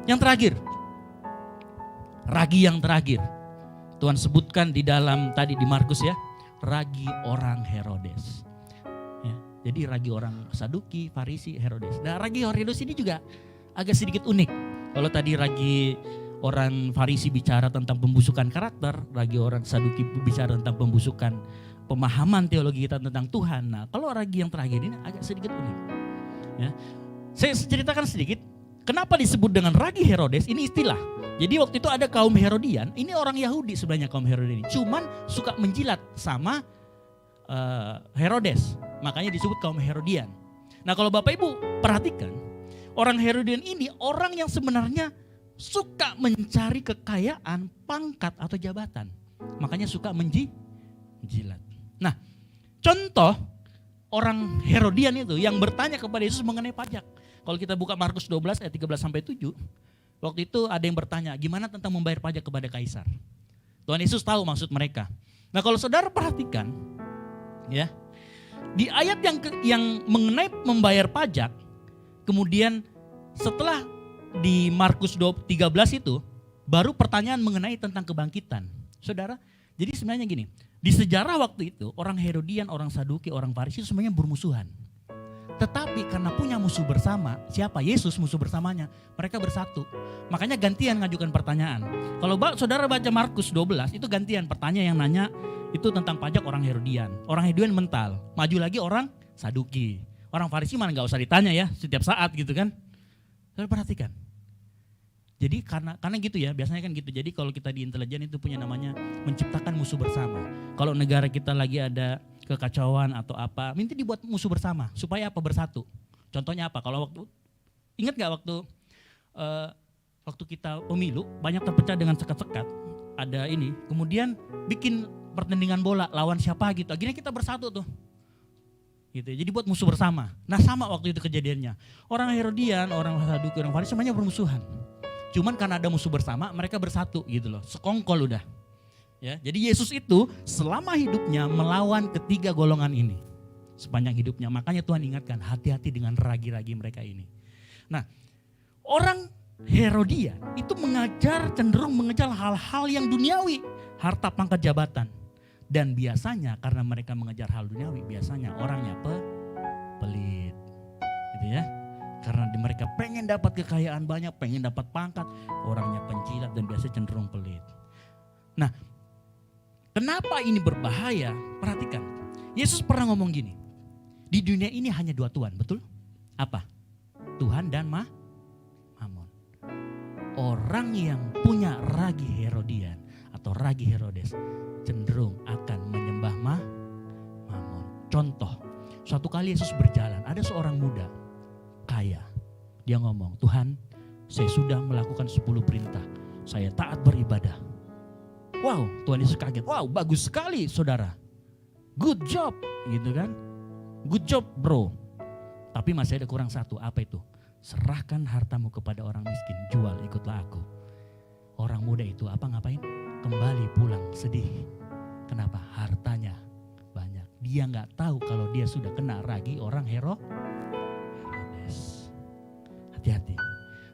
Yang terakhir, ragi yang terakhir. Tuhan sebutkan di dalam tadi di Markus ya, ragi orang Herodes. Ya, jadi ragi orang Saduki, Farisi, Herodes. Nah, ragi Herodes ini juga agak sedikit unik. Kalau tadi ragi orang Farisi bicara tentang pembusukan karakter, ragi orang Saduki bicara tentang pembusukan pemahaman teologi kita tentang Tuhan. Nah, kalau ragi yang terakhir ini agak sedikit unik. Ya. Saya ceritakan sedikit, kenapa disebut dengan ragi Herodes, ini istilah. Jadi waktu itu ada kaum Herodian, ini orang Yahudi sebenarnya kaum Herodian ini, cuman suka menjilat sama Herodes, makanya disebut kaum Herodian. Nah kalau Bapak Ibu perhatikan, orang Herodian ini orang yang sebenarnya suka mencari kekayaan, pangkat atau jabatan, makanya suka menjilat. Nah contoh orang Herodian itu yang bertanya kepada Yesus mengenai pajak. Kalau kita buka Markus 12 ayat 13-7, waktu itu ada yang bertanya, gimana tentang membayar pajak kepada Kaisar? Tuhan Yesus tahu maksud mereka. Nah kalau saudara perhatikan, ya di ayat yang mengenai membayar pajak, kemudian setelah di Markus 13 itu, baru pertanyaan mengenai tentang kebangkitan. Saudara, jadi sebenarnya gini, di sejarah waktu itu orang Herodian, orang Saduki, orang Farisi semuanya bermusuhan. Tetapi karena punya musuh bersama, siapa? Yesus musuh bersamanya. Mereka bersatu. Makanya gantian ngajukan pertanyaan. Kalau saudara baca Markus 12, itu gantian. Pertanyaan yang nanya itu tentang pajak orang Herodian. Orang Herodian mental. Maju lagi orang Saduki. Orang Farisi mana gak usah ditanya ya, setiap saat gitu kan. Saudara perhatikan. Jadi karena gitu ya, biasanya kan gitu. Jadi kalau kita di intelijen itu punya namanya menciptakan musuh bersama. Kalau negara kita lagi ada kekacauan atau apa, minta dibuat musuh bersama supaya apa? Bersatu. Contohnya apa? Kalau ingat gak waktu kita pemilu banyak terpecah dengan sekat-sekat. Ada ini, kemudian bikin pertandingan bola lawan siapa gitu. Akhirnya kita bersatu tuh. Gitu. Jadi buat musuh bersama. Nah sama waktu itu kejadiannya. Orang Herodian, orang Saduki, orang Farisi semuanya bermusuhan. Cuman karena ada musuh bersama, mereka bersatu gitu loh. Sekongkol udah. Ya, jadi Yesus itu selama hidupnya melawan ketiga golongan ini. Sepanjang hidupnya. Makanya Tuhan ingatkan, hati-hati dengan ragi-ragi mereka ini. Nah, orang Herodian itu cenderung mengejar hal-hal yang duniawi. Harta, pangkat, jabatan. Dan biasanya karena mereka mengejar hal duniawi, biasanya orangnya pelit. Gitu ya. Karena mereka pengen dapat kekayaan banyak, pengen dapat pangkat, orangnya pencilat dan biasanya cenderung pelit. Nah, kenapa ini berbahaya? Perhatikan, Yesus pernah ngomong gini, di dunia ini hanya 2 Tuhan, betul? Apa? Tuhan dan Mamon. Orang yang punya ragi Herodian atau ragi Herodes cenderung akan menyembah Mamon. Contoh, suatu kali Yesus berjalan, ada seorang muda kaya. Dia ngomong, Tuhan, saya sudah melakukan 10 perintah. Saya taat beribadah. Wow, Tuhan Yesus kaget. Wow, bagus sekali saudara. Good job, gitu kan. Good job bro. Tapi masih ada kurang satu, apa itu? Serahkan hartamu kepada orang miskin, jual ikutlah aku. Orang muda itu ngapain? Kembali pulang sedih. Kenapa? Hartanya banyak. Dia gak tahu kalau dia sudah kena ragi orang Herodes. Hati-hati.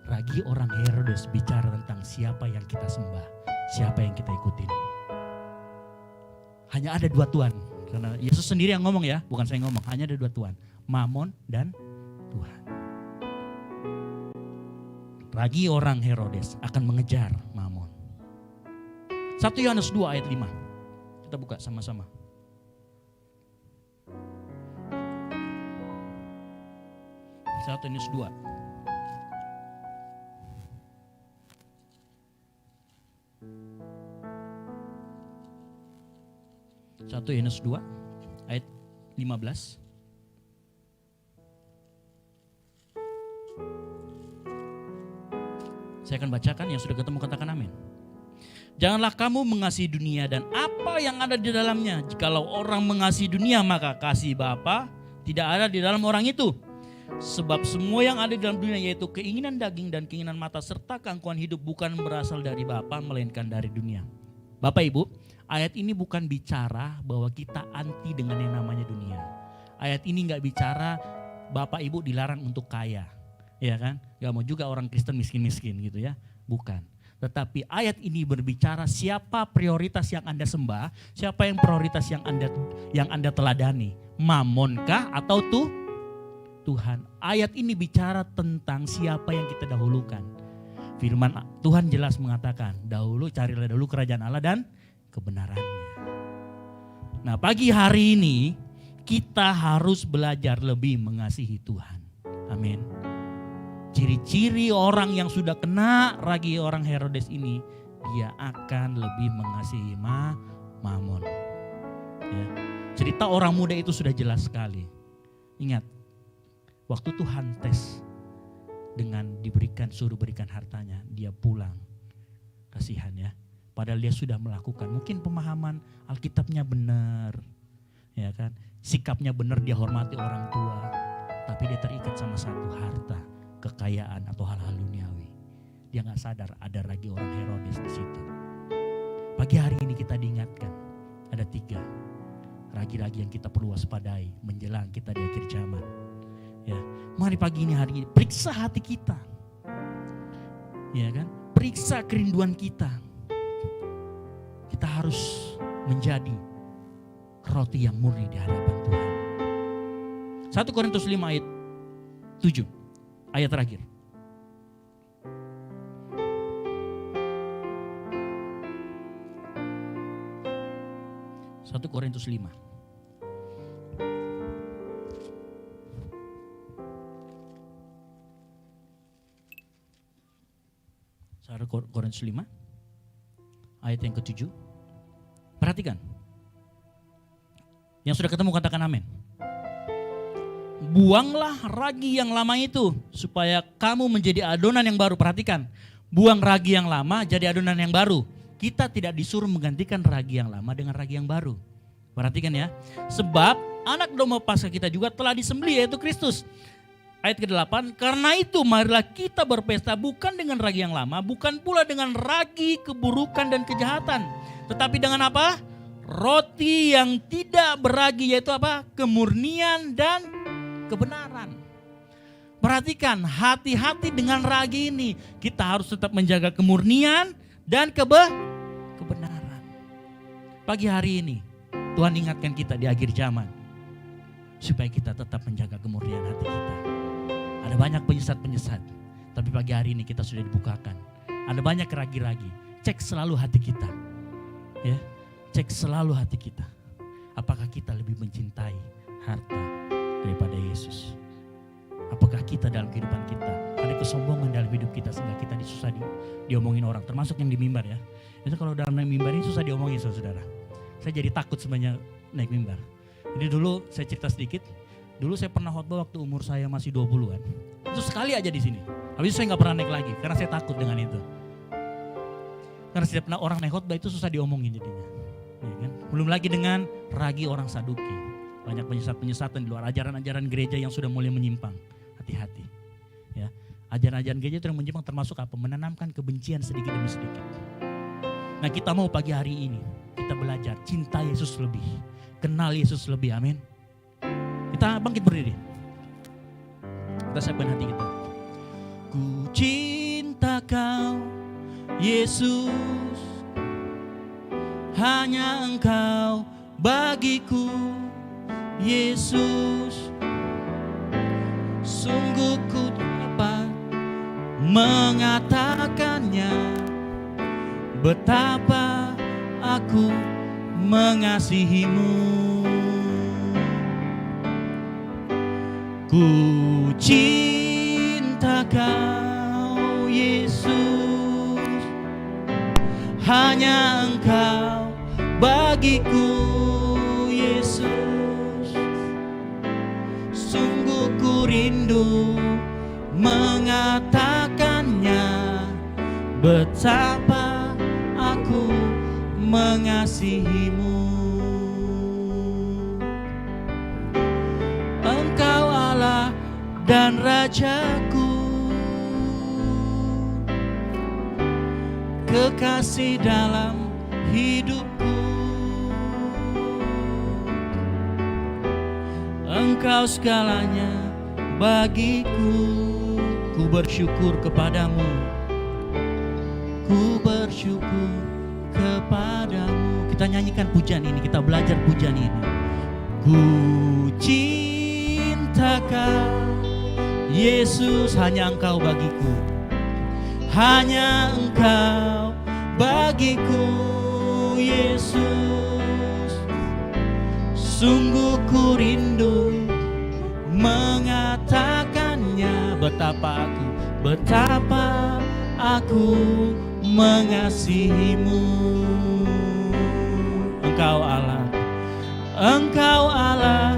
Ragi orang Herodes bicara tentang siapa yang kita sembah, siapa yang kita ikutin. Hanya ada 2 Tuhan. Karena Yesus sendiri yang ngomong ya, bukan saya ngomong. Hanya ada 2 Tuhan, Mamon dan Tuhan. Ragi orang Herodes akan mengejar Mamon. 1 Yohanes 2 ayat 5. Kita buka sama-sama. 1 Yohanes 2. Satu Yohanes 2 ayat 15. Saya akan bacakan, yang sudah ketemu katakan amin. Janganlah kamu mengasihi dunia dan apa yang ada di dalamnya. Jikalau orang mengasihi dunia, maka kasih Bapa tidak ada di dalam orang itu. Sebab semua yang ada di dalam dunia, yaitu keinginan daging dan keinginan mata serta keangkuhan hidup, bukan berasal dari Bapa melainkan dari dunia. Bapak Ibu, ayat ini bukan bicara bahwa kita anti dengan yang namanya dunia. Ayat ini gak bicara Bapak Ibu dilarang untuk kaya. Ya kan? Gak mau juga orang Kristen miskin-miskin gitu ya. Bukan. Tetapi ayat ini berbicara siapa prioritas yang Anda sembah, siapa yang prioritas yang Anda teladani. Mamonkah atau Tuhan? Ayat ini bicara tentang siapa yang kita dahulukan. Firman Tuhan jelas mengatakan, carilah dahulu kerajaan Allah dan kebenarannya. Nah, pagi hari ini kita harus belajar lebih mengasihi Tuhan. Amin. Ciri-ciri orang yang sudah kena ragi orang Herodes ini, dia akan lebih mengasihi Mamon. Ya. Cerita orang muda itu sudah jelas sekali. Ingat, waktu Tuhan tes dengan suruh berikan hartanya, dia pulang. Kasihan ya. Padahal dia sudah melakukan, mungkin pemahaman Alkitabnya benar, ya kan? Sikapnya benar, dia hormati orang tua, tapi dia terikat sama satu harta, kekayaan atau hal-hal duniawi. Dia nggak sadar ada lagi orang Herodes di situ. Pagi hari ini kita diingatkan ada 3 ragi-ragi yang kita perlu waspadai menjelang kita di akhir zaman. Ya, mari pagi ini hari ini periksa hati kita, ya kan? Periksa kerinduan kita. Kita harus menjadi roti yang murni di hadapan Tuhan. 1 Korintus 5 ayat 7. Ayat terakhir. Satu Korintus 5. Korintus 5 ayat yang ke-7. Perhatikan. Yang sudah ketemu katakan amin. Buanglah ragi yang lama itu supaya kamu menjadi adonan yang baru. Perhatikan. Buang ragi yang lama jadi adonan yang baru. Kita tidak disuruh menggantikan ragi yang lama dengan ragi yang baru. Perhatikan ya. Sebab anak domba Paskah kita juga telah disembelih, yaitu Kristus. Ayat ke-8, karena itu marilah kita berpesta bukan dengan ragi yang lama, bukan pula dengan ragi keburukan dan kejahatan. Tetapi dengan apa? Roti yang tidak beragi, yaitu apa? Kemurnian dan kebenaran. Perhatikan, hati-hati dengan ragi ini. Kita harus tetap menjaga kemurnian dan kebenaran. Pagi hari ini, Tuhan ingatkan kita di akhir zaman. Supaya kita tetap menjaga kemurnian hati kita. Ada banyak penyesat-penyesat, tapi pagi hari ini kita sudah dibukakan. Ada banyak ragi-ragi. Cek selalu hati kita, ya. Cek selalu hati kita. Apakah kita lebih mencintai harta daripada Yesus? Apakah kita dalam kehidupan kita ada kesombongan dalam hidup kita sehingga kita susah diomongin orang, termasuk yang di mimbar ya. Itu kalau dalam naik mimbar ini susah diomongin saudara. Saya jadi takut sebenarnya naik mimbar. Jadi dulu saya cerita sedikit. Dulu saya pernah khotbah waktu umur saya masih 20-an. Itu sekali aja di sini. Habis itu saya nggak pernah naik lagi karena saya takut dengan itu. Karena setiap orang naik khotbah itu susah diomongin jadinya. Ya kan? Belum lagi dengan ragi orang Saduki. Banyak penyesat-penyesatan di luar ajaran-ajaran gereja yang sudah mulai menyimpang. Hati-hati. Ya. Ajaran-ajaran gereja itu yang menyimpang termasuk apa? Menanamkan kebencian sedikit demi sedikit. Nah, kita mau pagi hari ini kita belajar cinta Yesus lebih. Kenal Yesus lebih. Amin. Kita bangkit berdiri. Kita siapkan hati kita. Ku cinta kau Yesus, hanya engkau bagiku Yesus. Sungguh ku dapat mengatakannya, betapa aku mengasihimu. Ku cinta kau Yesus, hanya engkau bagiku Yesus. Sungguh ku rindu mengatakannya, betapa aku mengasihimu. Dan Rajaku, kekasih dalam hidupku. Engkau segalanya bagiku. Ku bersyukur kepadamu. Ku bersyukur kepadamu. Kita nyanyikan pujian ini, kita belajar pujian ini. Ku cinta kau Yesus, hanya engkau bagiku. Hanya engkau bagiku Yesus. Sungguh ku rindu mengatakannya, betapa aku mengasihimu. Engkau Allah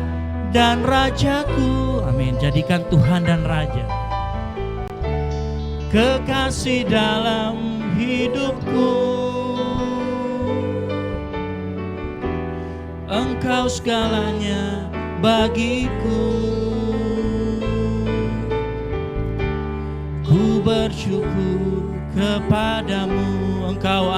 dan Rajaku. Amin. Jadikan Tuhan dan Raja, kekasih dalam hidupku. Engkau segalanya bagiku. Ku bersyukur kepadamu. Engkau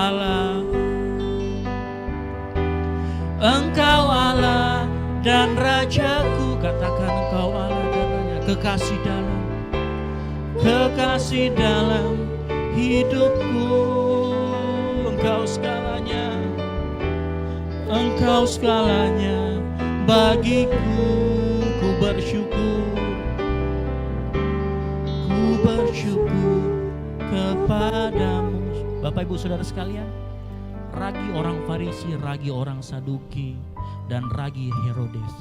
Allah dan Rajaku. Katakan engkau Allah dan Raja, kekasih dalam hidupku. Engkau segalanya bagiku. Ku bersyukur, ku bersyukur kepadamu. Bapak Ibu Saudara sekalian, ragi orang Farisi, ragi orang Saduki, dan ragi Herodes.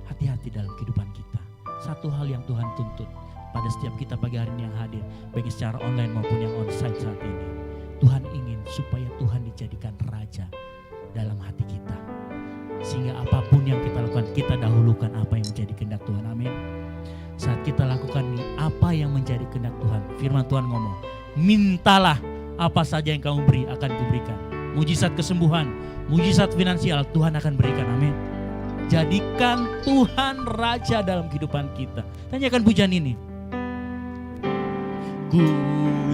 Hati-hati dalam kehidupan kita. Satu hal yang Tuhan tuntut pada setiap kita pagi hari ini yang hadir, baik secara online maupun yang onsite saat ini. Tuhan ingin supaya Tuhan dijadikan raja dalam hati kita. Sehingga apapun yang kita lakukan, kita dahulukan apa yang menjadi kehendak Tuhan. Amin. Saat kita lakukan ini, apa yang menjadi kehendak Tuhan. Firman Tuhan ngomong, mintalah apa saja yang kamu beri akan kuberikan. Mujizat kesembuhan, mujizat finansial Tuhan akan berikan. Amin. Jadikan Tuhan raja dalam kehidupan kita. Tanyakan pujian ini. Ku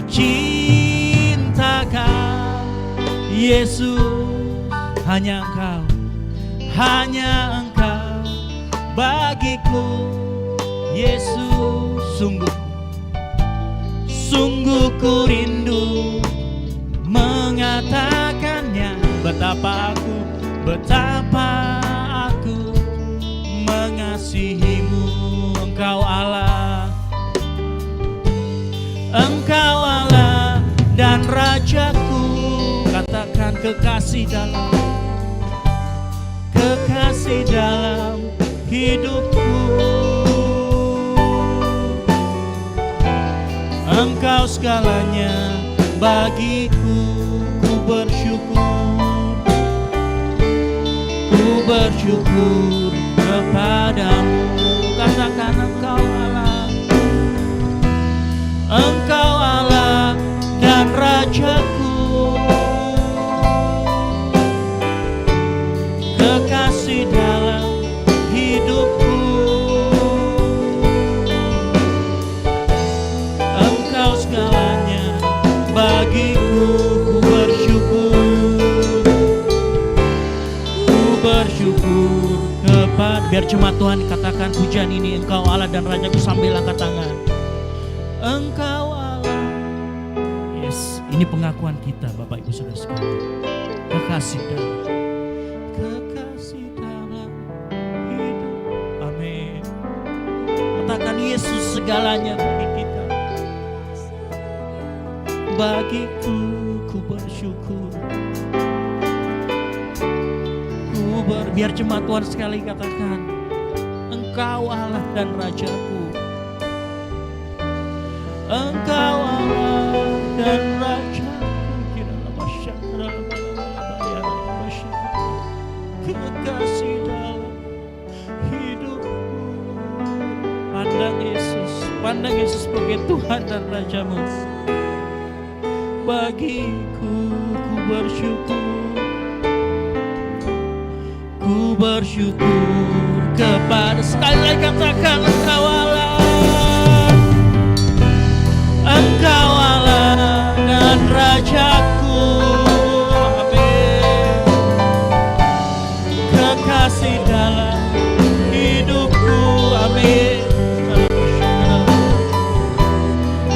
cinta Kau Yesus, hanya Engkau bagiku. Yesus, sungguh ku rindu mengatakannya. Betapa aku mengasihimu. Engkau Allah dan Rajaku. Katakan kekasih dalam hidupku. Engkau segalanya bagiku. Ku bersyukur kepadamu. Katakan Engkau Allah dan Rajaku, kekasih dalam hidupku. Engkau segalanya bagiku. Ku bersyukur kepada. Biar cuma Tuhan katakan pujian ini, Engkau Allah dan Rajaku, sambil angkat tangan. Engkau Allah. Yes, ini pengakuan kita Bapak Ibu Saudara sekalian. Kekasih dalam hidup. Amin. Katakan Yesus segalanya bagi kita. Bagiku ku bersyukur. Biar jemaat Tuhan sekali katakan, Engkau Allah dan Rajaku. Engkau Allah dan Rajaku. Kekasih dalam hidupku. Pandang Yesus sebagai Tuhan dan Rajamu. Bagiku ku bersyukur kepada. Sekali lagi katakan, Engkau Allah dan Rajaku. Amin. Kekasih dalam hidupku. Amin.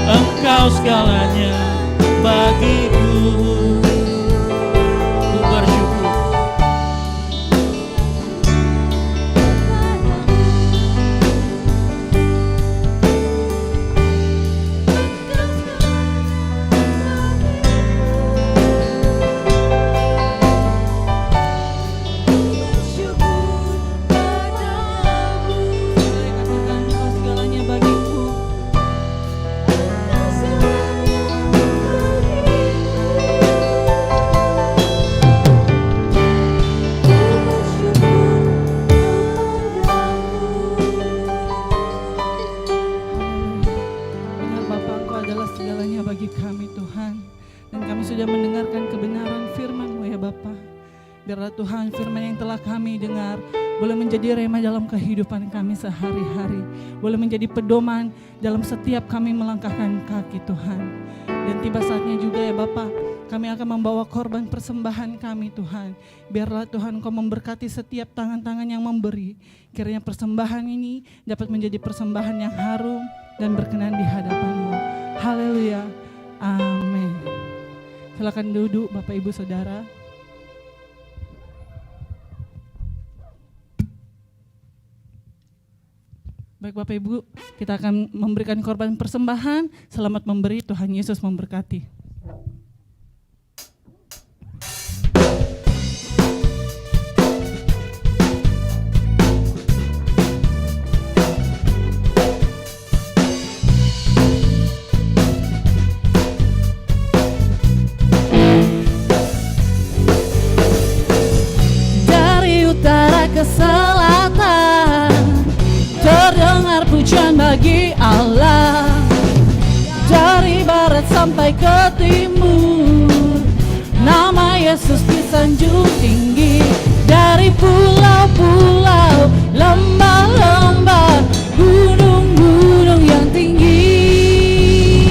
Engkau segalanya bagiku. Ku bersyukur. Biarlah Tuhan firman yang telah kami dengar boleh menjadi rema dalam kehidupan kami sehari-hari. Boleh menjadi pedoman dalam setiap kami melangkahkan kaki Tuhan. Dan tiba saatnya juga ya Bapa, kami akan membawa korban persembahan kami Tuhan. Biarlah Tuhan Kau memberkati setiap tangan-tangan yang memberi. Kiranya persembahan ini dapat menjadi persembahan yang harum dan berkenan di hadapan-Mu. Haleluya. Amin. Silakan duduk Bapak Ibu Saudara. Baik Bapak Ibu, kita akan memberikan korban persembahan. Selamat memberi, Tuhan Yesus memberkati. Dari utara ke selatan terdengar pujian bagi Allah. Dari barat sampai ke timur, nama Yesus disanjung tinggi. Dari pulau-pulau, lembah-lembah, gunung-gunung yang tinggi,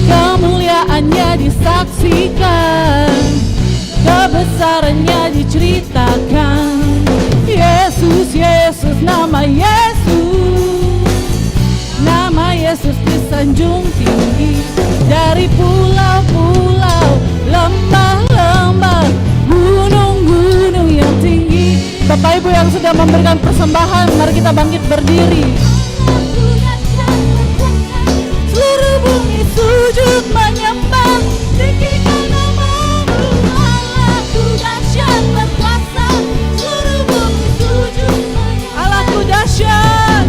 kemuliaannya disaksikan, kebesarannya diceritakan. Yesus, Yesus, nama Yesus disanjung tinggi. Dari pulau-pulau, lembah-lembah, gunung-gunung yang tinggi. Bapak Ibu yang sudah memberikan persembahan, mari kita bangkit berdiri. Seluruh bumi sujud menyembah, tinggikan nama-Mu. Allahku dahsyat berkuasa. Seluruh bumi sujud menyembah. Allahku dahsyat.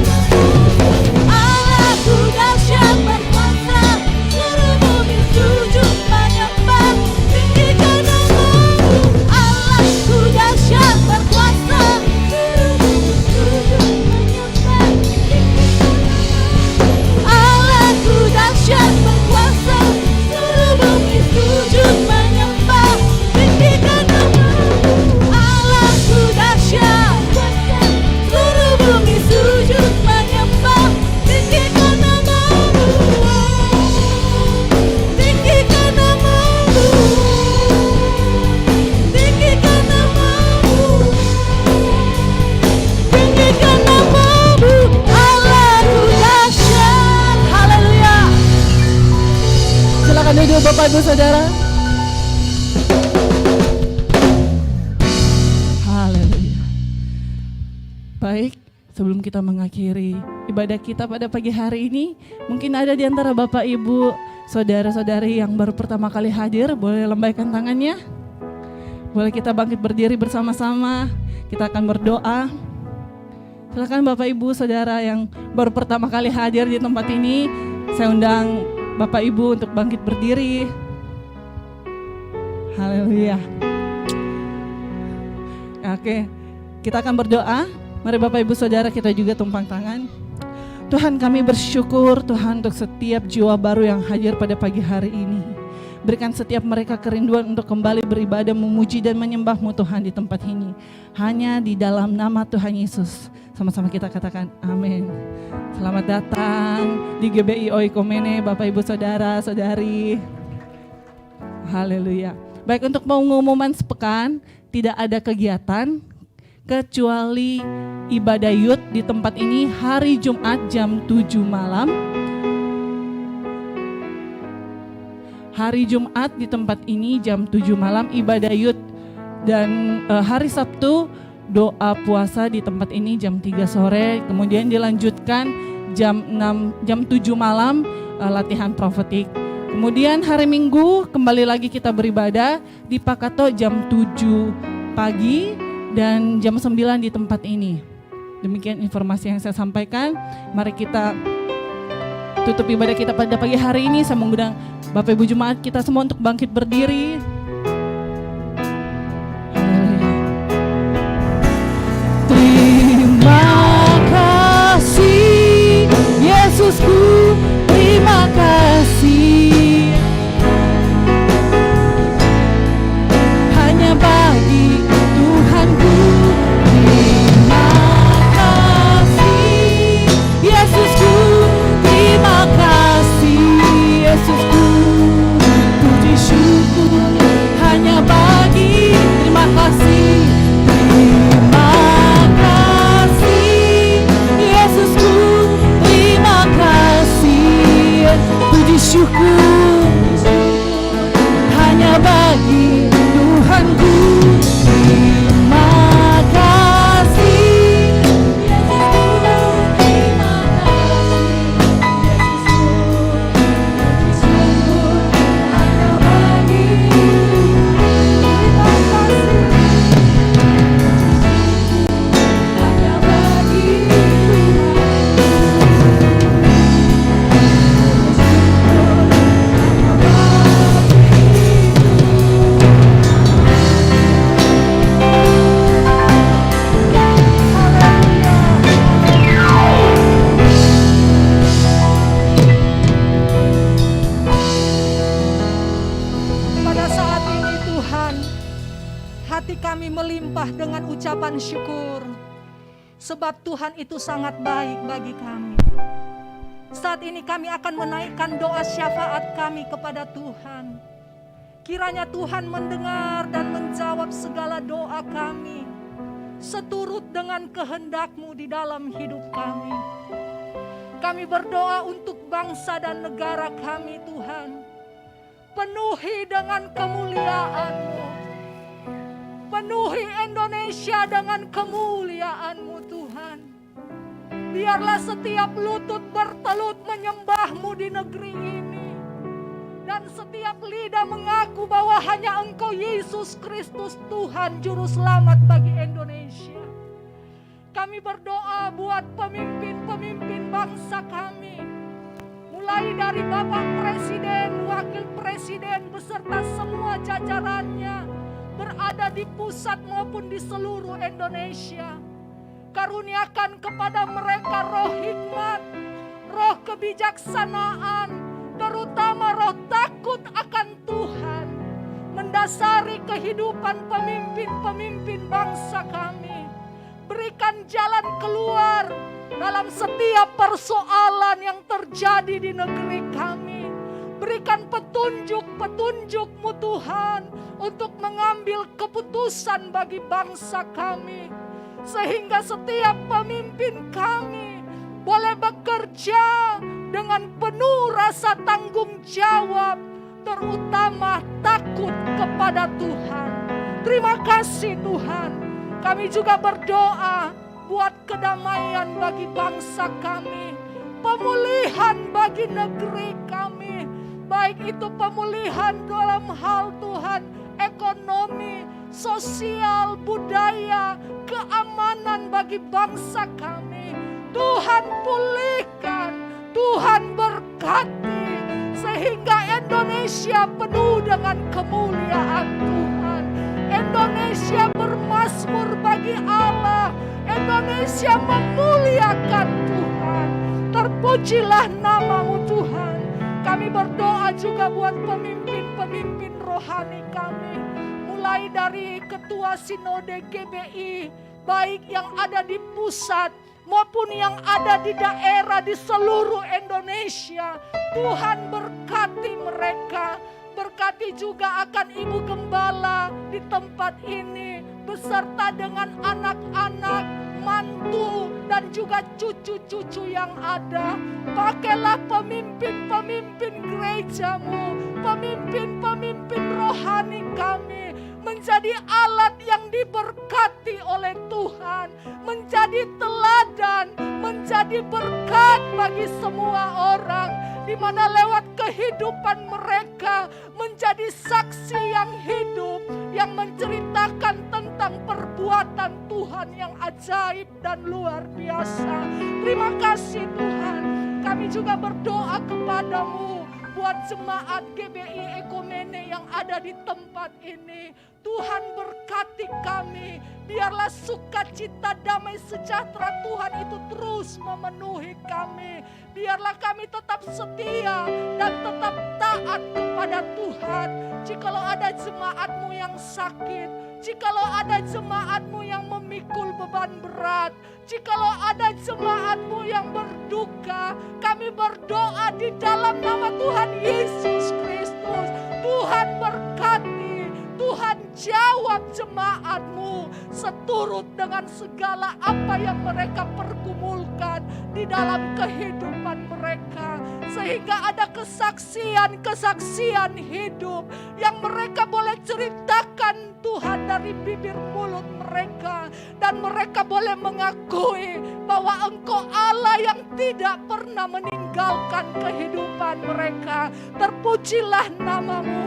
Allahku dahsyat berkuasa. Seluruh bumi sujud menyembah, tinggikan nama-Mu. Allahku dahsyat berkuasa. Seluruh bumi sujud menyembah, tinggikan nama-Mu. Allahku dahsyat berkuasa. Seluruh bumi sujud menyembah, tinggikan nama-Mu. Allahku dahsyat. Seluruh bumi sujud menyembah, tinggikan nama-Mu. Tinggikan nama-Mu. Tinggikan nama-Mu. Tinggikan nama-Mu. Allahku dahsyat. Haleluya. Silakan duduk Bapak Ibu Saudara. Haleluya. Baik, sebelum kita mengakhiri ibadah kita pada pagi hari ini, mungkin ada di antara Bapak Ibu, saudara-saudari yang baru pertama kali hadir, boleh lambaikan tangannya. Boleh kita bangkit berdiri bersama-sama, kita akan berdoa. Silakan Bapak Ibu, saudara yang baru pertama kali hadir di tempat ini, saya undang Bapak Ibu untuk bangkit berdiri. Haleluya. Oke, kita akan berdoa. Mari Bapak Ibu Saudara kita juga tumpang tangan. Tuhan, kami bersyukur Tuhan untuk setiap jiwa baru yang hadir pada pagi hari ini. Berikan setiap mereka kerinduan untuk kembali beribadah, memuji dan menyembah-Mu Tuhan di tempat ini. Hanya di dalam nama Tuhan Yesus. Sama-sama kita katakan amin. Selamat datang di GBI Oikomene Bapak Ibu Saudara Saudari. Haleluya. Baik, untuk pengumuman sepekan, tidak ada kegiatan kecuali ibadah youth di tempat ini hari Jumat jam 7 malam. Hari Jumat di tempat ini jam 7 malam ibadah youth. Dan hari Sabtu doa puasa di tempat ini jam 3 sore. Kemudian dilanjutkan jam 7 malam latihan profetik. Kemudian hari Minggu kembali lagi kita beribadah di Pakato jam 7 pagi dan jam 9 di tempat ini. Demikian informasi yang saya sampaikan. Mari kita tutup ibadah kita pada pagi hari ini. Saya mengundang Bapak Ibu Jemaat kita semua untuk bangkit berdiri. Terima kasih Yesusku, terima kasih. Hanya bagi Tuhanku. Terima kasih Yesusku, terima kasih Yesusku. Puji syukur hanya bagi. Terima kasih. Terima kasih Yesusku, terima kasih. Puji syukur hanya bagi Tuhanku. Terima kasih Yesusku, terima hati kami melimpah dengan ucapan syukur. Sebab Tuhan itu sangat baik bagi kami. Saat ini kami akan menaikkan doa syafaat kami kepada Tuhan. Kiranya Tuhan mendengar dan menjawab segala doa kami, seturut dengan kehendak-Mu di dalam hidup kami. Kami berdoa untuk bangsa dan negara kami, Tuhan. Penuhi dengan kemuliaan-Mu. Penuhi Indonesia dengan kemuliaan-Mu, Tuhan. Biarlah setiap lutut bertelut menyembah-Mu di negeri ini. Dan setiap lidah mengaku bahwa hanya Engkau Yesus Kristus Tuhan Juru Selamat bagi Indonesia. Kami berdoa buat pemimpin-pemimpin bangsa kami. Mulai dari Bapak Presiden, Wakil Presiden beserta semua jajarannya berada di pusat maupun di seluruh Indonesia. Karuniakan kepada mereka roh hikmat, roh kebijaksanaan, terutama roh takut akan Tuhan, mendasari kehidupan pemimpin-pemimpin bangsa kami. Berikan jalan keluar dalam setiap persoalan yang terjadi di negeri kami. Berikan petunjuk-petunjuk-Mu Tuhan untuk mengambil keputusan bagi bangsa kami. Sehingga setiap pemimpin kami boleh bekerja dengan penuh rasa tanggung jawab, terutama takut kepada Tuhan. Terima kasih Tuhan. Kami juga berdoa buat kedamaian bagi bangsa kami, pemulihan bagi negeri kami, baik itu pemulihan dalam hal Tuhan, ekonomi, sosial, budaya, keamanan bagi bangsa kami. Tuhan pulihkan, Tuhan berkati, sehingga Indonesia penuh dengan kemuliaan Tuhan. Indonesia bermazmur bagi Allah, Indonesia memuliakan Tuhan. Terpujilah nama-Mu Tuhan. Kami berdoa juga buat pemimpin-pemimpin rohani kami. Mulai dari Ketua Sinode GBI, baik yang ada di pusat maupun yang ada di daerah di seluruh Indonesia. Tuhan berkati mereka. Berkati juga akan Ibu Gembala di tempat ini beserta dengan anak-anak, mantu dan juga cucu-cucu yang ada. Pakailah pemimpin-pemimpin gereja-Mu, pemimpin-pemimpin rohani kami menjadi alat yang diberkati oleh Tuhan, menjadi teladan, menjadi berkat bagi semua orang, di mana lewat kehidupan mereka menjadi saksi yang hidup, yang menceritakan tentang perbuatan Tuhan yang ajaib dan luar biasa. Terima kasih Tuhan. Kami juga berdoa kepada-Mu buat jemaat GBI Ekumene yang ada di tempat ini. Tuhan berkati kami. Biarlah sukacita damai sejahtera Tuhan itu terus memenuhi kami. Biarlah kami tetap setia dan tetap taat kepada Tuhan. Jikalau ada jemaat-Mu yang sakit, jikalau ada jemaat-Mu yang memikul beban berat, jikalau ada jemaat-Mu yang berduka, kami berdoa di dalam nama Tuhan Yesus Kristus. Tuhan berkati, Tuhan jawab jemaat-Mu seturut dengan segala apa yang mereka pergumulkan di dalam kehidupan mereka. Sehingga ada kesaksian-kesaksian hidup yang mereka boleh ceritakan Tuhan dari bibir mulut mereka. Dan mereka boleh mengakui bahwa Engkau Allah yang tidak pernah meninggalkan kehidupan mereka. Terpujilah nama-Mu.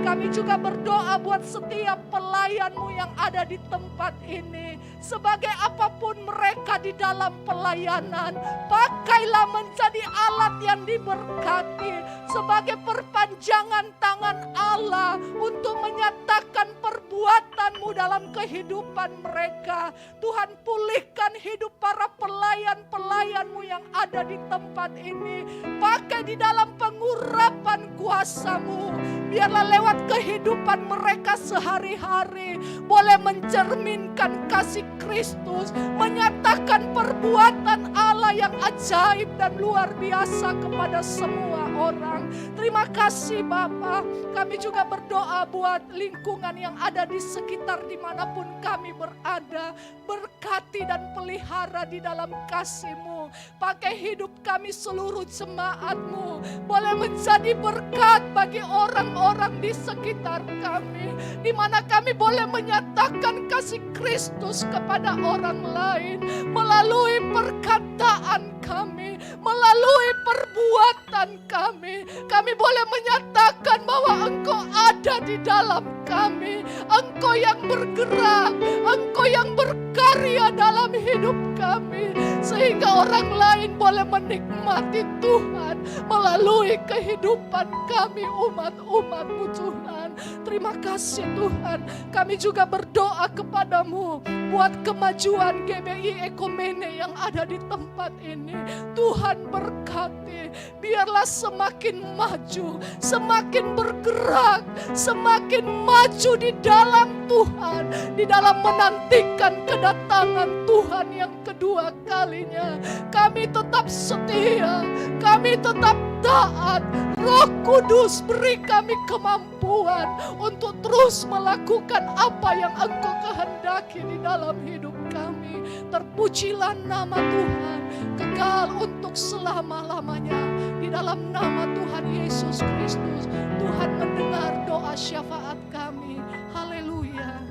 Kami juga berdoa buat setiap pelayan-Mu yang ada di tempat ini. Sebagai apapun mereka di dalam pelayanan, pakailah menjadi alat yang diberkati. Sebagai perpanjangan tangan Allah untuk menyatakan perbuatan-Mu dalam kehidupan mereka. Tuhan, pulihkan hidup para pelayan-pelayan-Mu yang ada di tempat ini. Pakai di dalam pengurapan kuasa-Mu. Biarlah lewat kehidupan mereka sehari-hari boleh mencerminkan kasih Kristus, menyatakan perbuatan Allah yang ajaib dan luar biasa kepada semua orang. Terima kasih Bapa. Kami juga berdoa buat lingkungan yang ada di sekitar dimanapun kami berada. Berkati dan pelihara di dalam kasih-Mu. Pakai hidup kami seluruh jemaat-Mu boleh menjadi berkat bagi orang-orang di sekitar kami, di mana kami boleh menyatakan kasih Kristus kepada orang lain melalui perkataan kami, melalui perbuatan kami. Kami boleh menyatakan bahwa Engkau ada di dalam kami, Engkau yang bergerak, Engkau yang berkarya dalam hidup kami, sehingga orang lain boleh menikmati Tuhan melalui kehidupan kami umat-umat-Mu Tuhan. Terima kasih Tuhan. Kami juga berdoa kepadamu buat kemajuan GBI Ekumene yang ada di tempat ini. Tuhan berkati, biarlah semakin maju, semakin bergerak, semakin maju di dalam Tuhan, di dalam menantikan kedatangan Tuhan yang kedua kalinya. Kami tetap setia, kami tetap taat. Roh Kudus, beri kami kemampuan untuk terus melakukan apa yang Engkau kehendaki di dalam hidup kami. Terpujilah nama Tuhan, kekal untuk selama-lamanya. Di dalam nama Tuhan Yesus Kristus, Tuhan mendengar doa syafaat kami. Haleluya.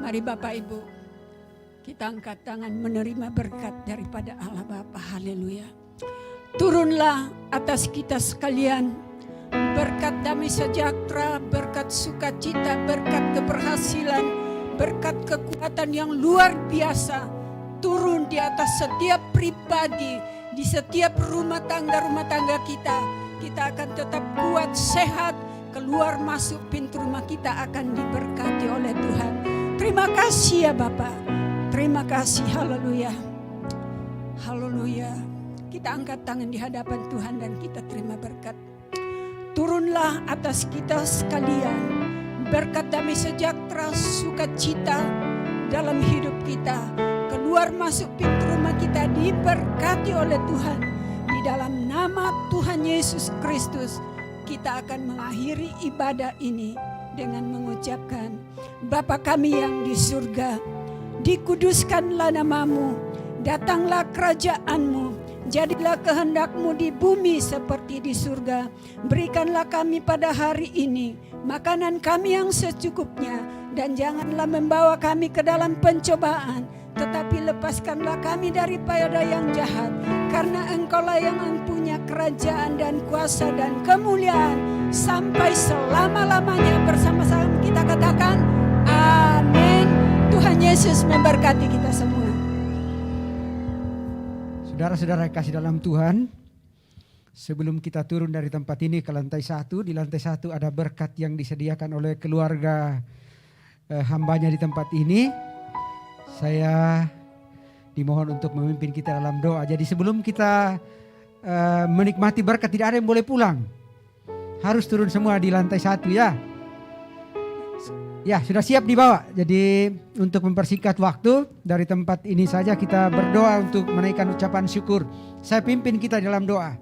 Mari Bapak Ibu, kita angkat tangan menerima berkat daripada Allah Bapa. Haleluya. Turunlah atas kita sekalian berkat damai sejahtera, berkat sukacita, berkat keberhasilan, berkat kekuatan yang luar biasa. Turun di atas setiap pribadi, di setiap rumah tangga kita. Kita akan tetap kuat, sehat, keluar masuk pintu rumah kita akan diberkati oleh Tuhan. Terima kasih ya Bapak. Terima kasih, haleluya. Haleluya. Kita angkat tangan di hadapan Tuhan dan kita terima berkat. Turunlah atas kita sekalian berkat damai sejahtera, sukacita dalam hidup kita. Keluar masuk pintu rumah kita diberkati oleh Tuhan. Di dalam nama Tuhan Yesus Kristus, kita akan mengakhiri ibadah ini dengan mengucapkan, Bapa kami yang di surga, dikuduskanlah namamu, datanglah kerajaanmu, jadilah kehendak-Mu di bumi seperti di surga. Berikanlah kami pada hari ini makanan kami yang secukupnya, dan janganlah membawa kami ke dalam pencobaan, tetapi lepaskanlah kami daripada yang jahat. Karena Engkaulah yang mempunyai kerajaan dan kuasa dan kemuliaan sampai selama-lamanya. Bersama-sama kita katakan amin. Tuhan Yesus memberkati kita semua. Saudara-saudara kasih dalam Tuhan, sebelum kita turun dari tempat ini ke lantai 1, di lantai 1 ada berkat yang disediakan oleh keluarga hambanya di tempat ini. Saya dimohon untuk memimpin kita dalam doa. Jadi sebelum kita menikmati berkat, tidak ada yang boleh pulang. Harus turun semua di lantai 1 ya. Ya, sudah siap dibawa. Jadi untuk mempersingkat waktu, dari tempat ini saja kita berdoa untuk menaikkan ucapan syukur. Saya pimpin kita dalam doa.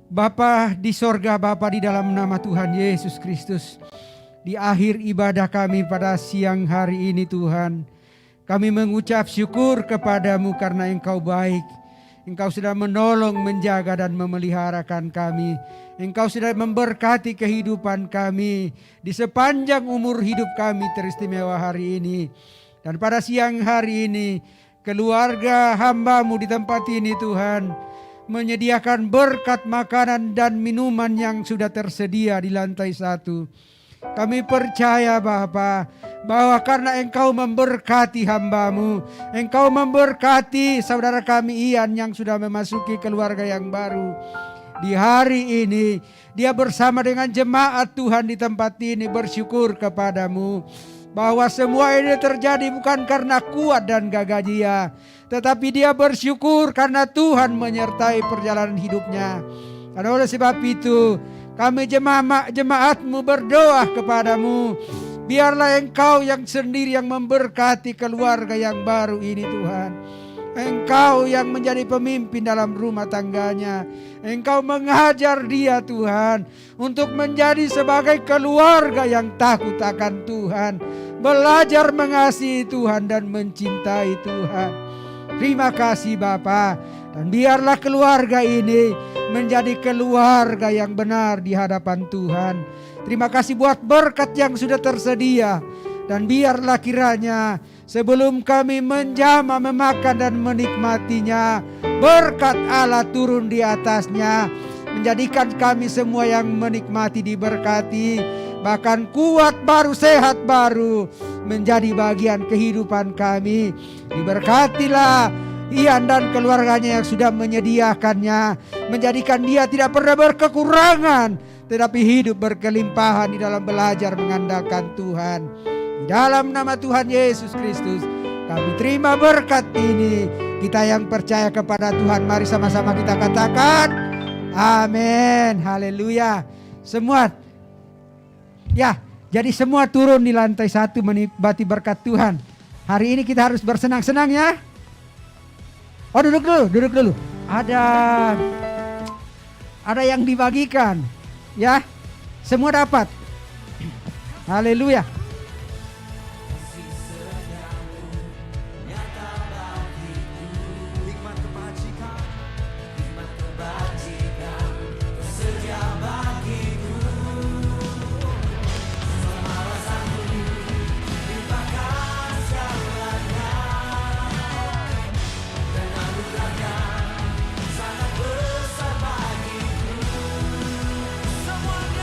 Bapa di sorga, Bapa di dalam nama Tuhan Yesus Kristus, di akhir ibadah kami pada siang hari ini Tuhan, kami mengucap syukur kepadamu karena Engkau baik. Engkau sudah menolong, menjaga dan memeliharakan kami. Engkau sudah memberkati kehidupan kami di sepanjang umur hidup kami teristimewa hari ini. Dan pada siang hari ini, keluarga hamba-Mu di tempat ini Tuhan, menyediakan berkat makanan dan minuman yang sudah tersedia di lantai 1. Kami percaya Bapa, bahwa karena Engkau memberkati hamba-Mu, Engkau memberkati saudara kami Ian yang sudah memasuki keluarga yang baru. Di hari ini dia bersama dengan jemaat Tuhan di tempat ini bersyukur kepadamu bahwa semua ini terjadi bukan karena kuat dan gagah dia, tetapi dia bersyukur karena Tuhan menyertai perjalanan hidupnya. Dan oleh sebab itu kami jemaat-mu berdoa kepadamu, biarlah Engkau yang sendiri yang memberkati keluarga yang baru ini Tuhan. Engkau yang menjadi pemimpin dalam rumah tangganya. Engkau mengajar dia Tuhan untuk menjadi sebagai keluarga yang takut akan Tuhan, belajar mengasihi Tuhan dan mencintai Tuhan. Terima kasih Bapa, dan biarlah keluarga ini menjadi keluarga yang benar di hadapan Tuhan. Terima kasih buat berkat yang sudah tersedia, dan biarlah kiranya sebelum kami menjamah, memakan dan menikmatinya, berkat Allah turun di atasnya, menjadikan kami semua yang menikmati diberkati, bahkan kuat baru, sehat baru menjadi bagian kehidupan kami. Diberkatilah Ian dan keluarganya yang sudah menyediakannya, menjadikan dia tidak pernah berkekurangan, tetapi hidup berkelimpahan di dalam belajar mengandalkan Tuhan. Di dalam nama Tuhan Yesus Kristus kami terima berkat ini. Kita yang percaya kepada Tuhan, mari sama-sama kita katakan amin. Haleluya. Semua ya, jadi semua turun di lantai 1 menikmati berkat Tuhan. Hari ini kita harus bersenang-senang ya. Oh, duduk dulu. Ada yang dibagikan ya. Semua dapat. Haleluya.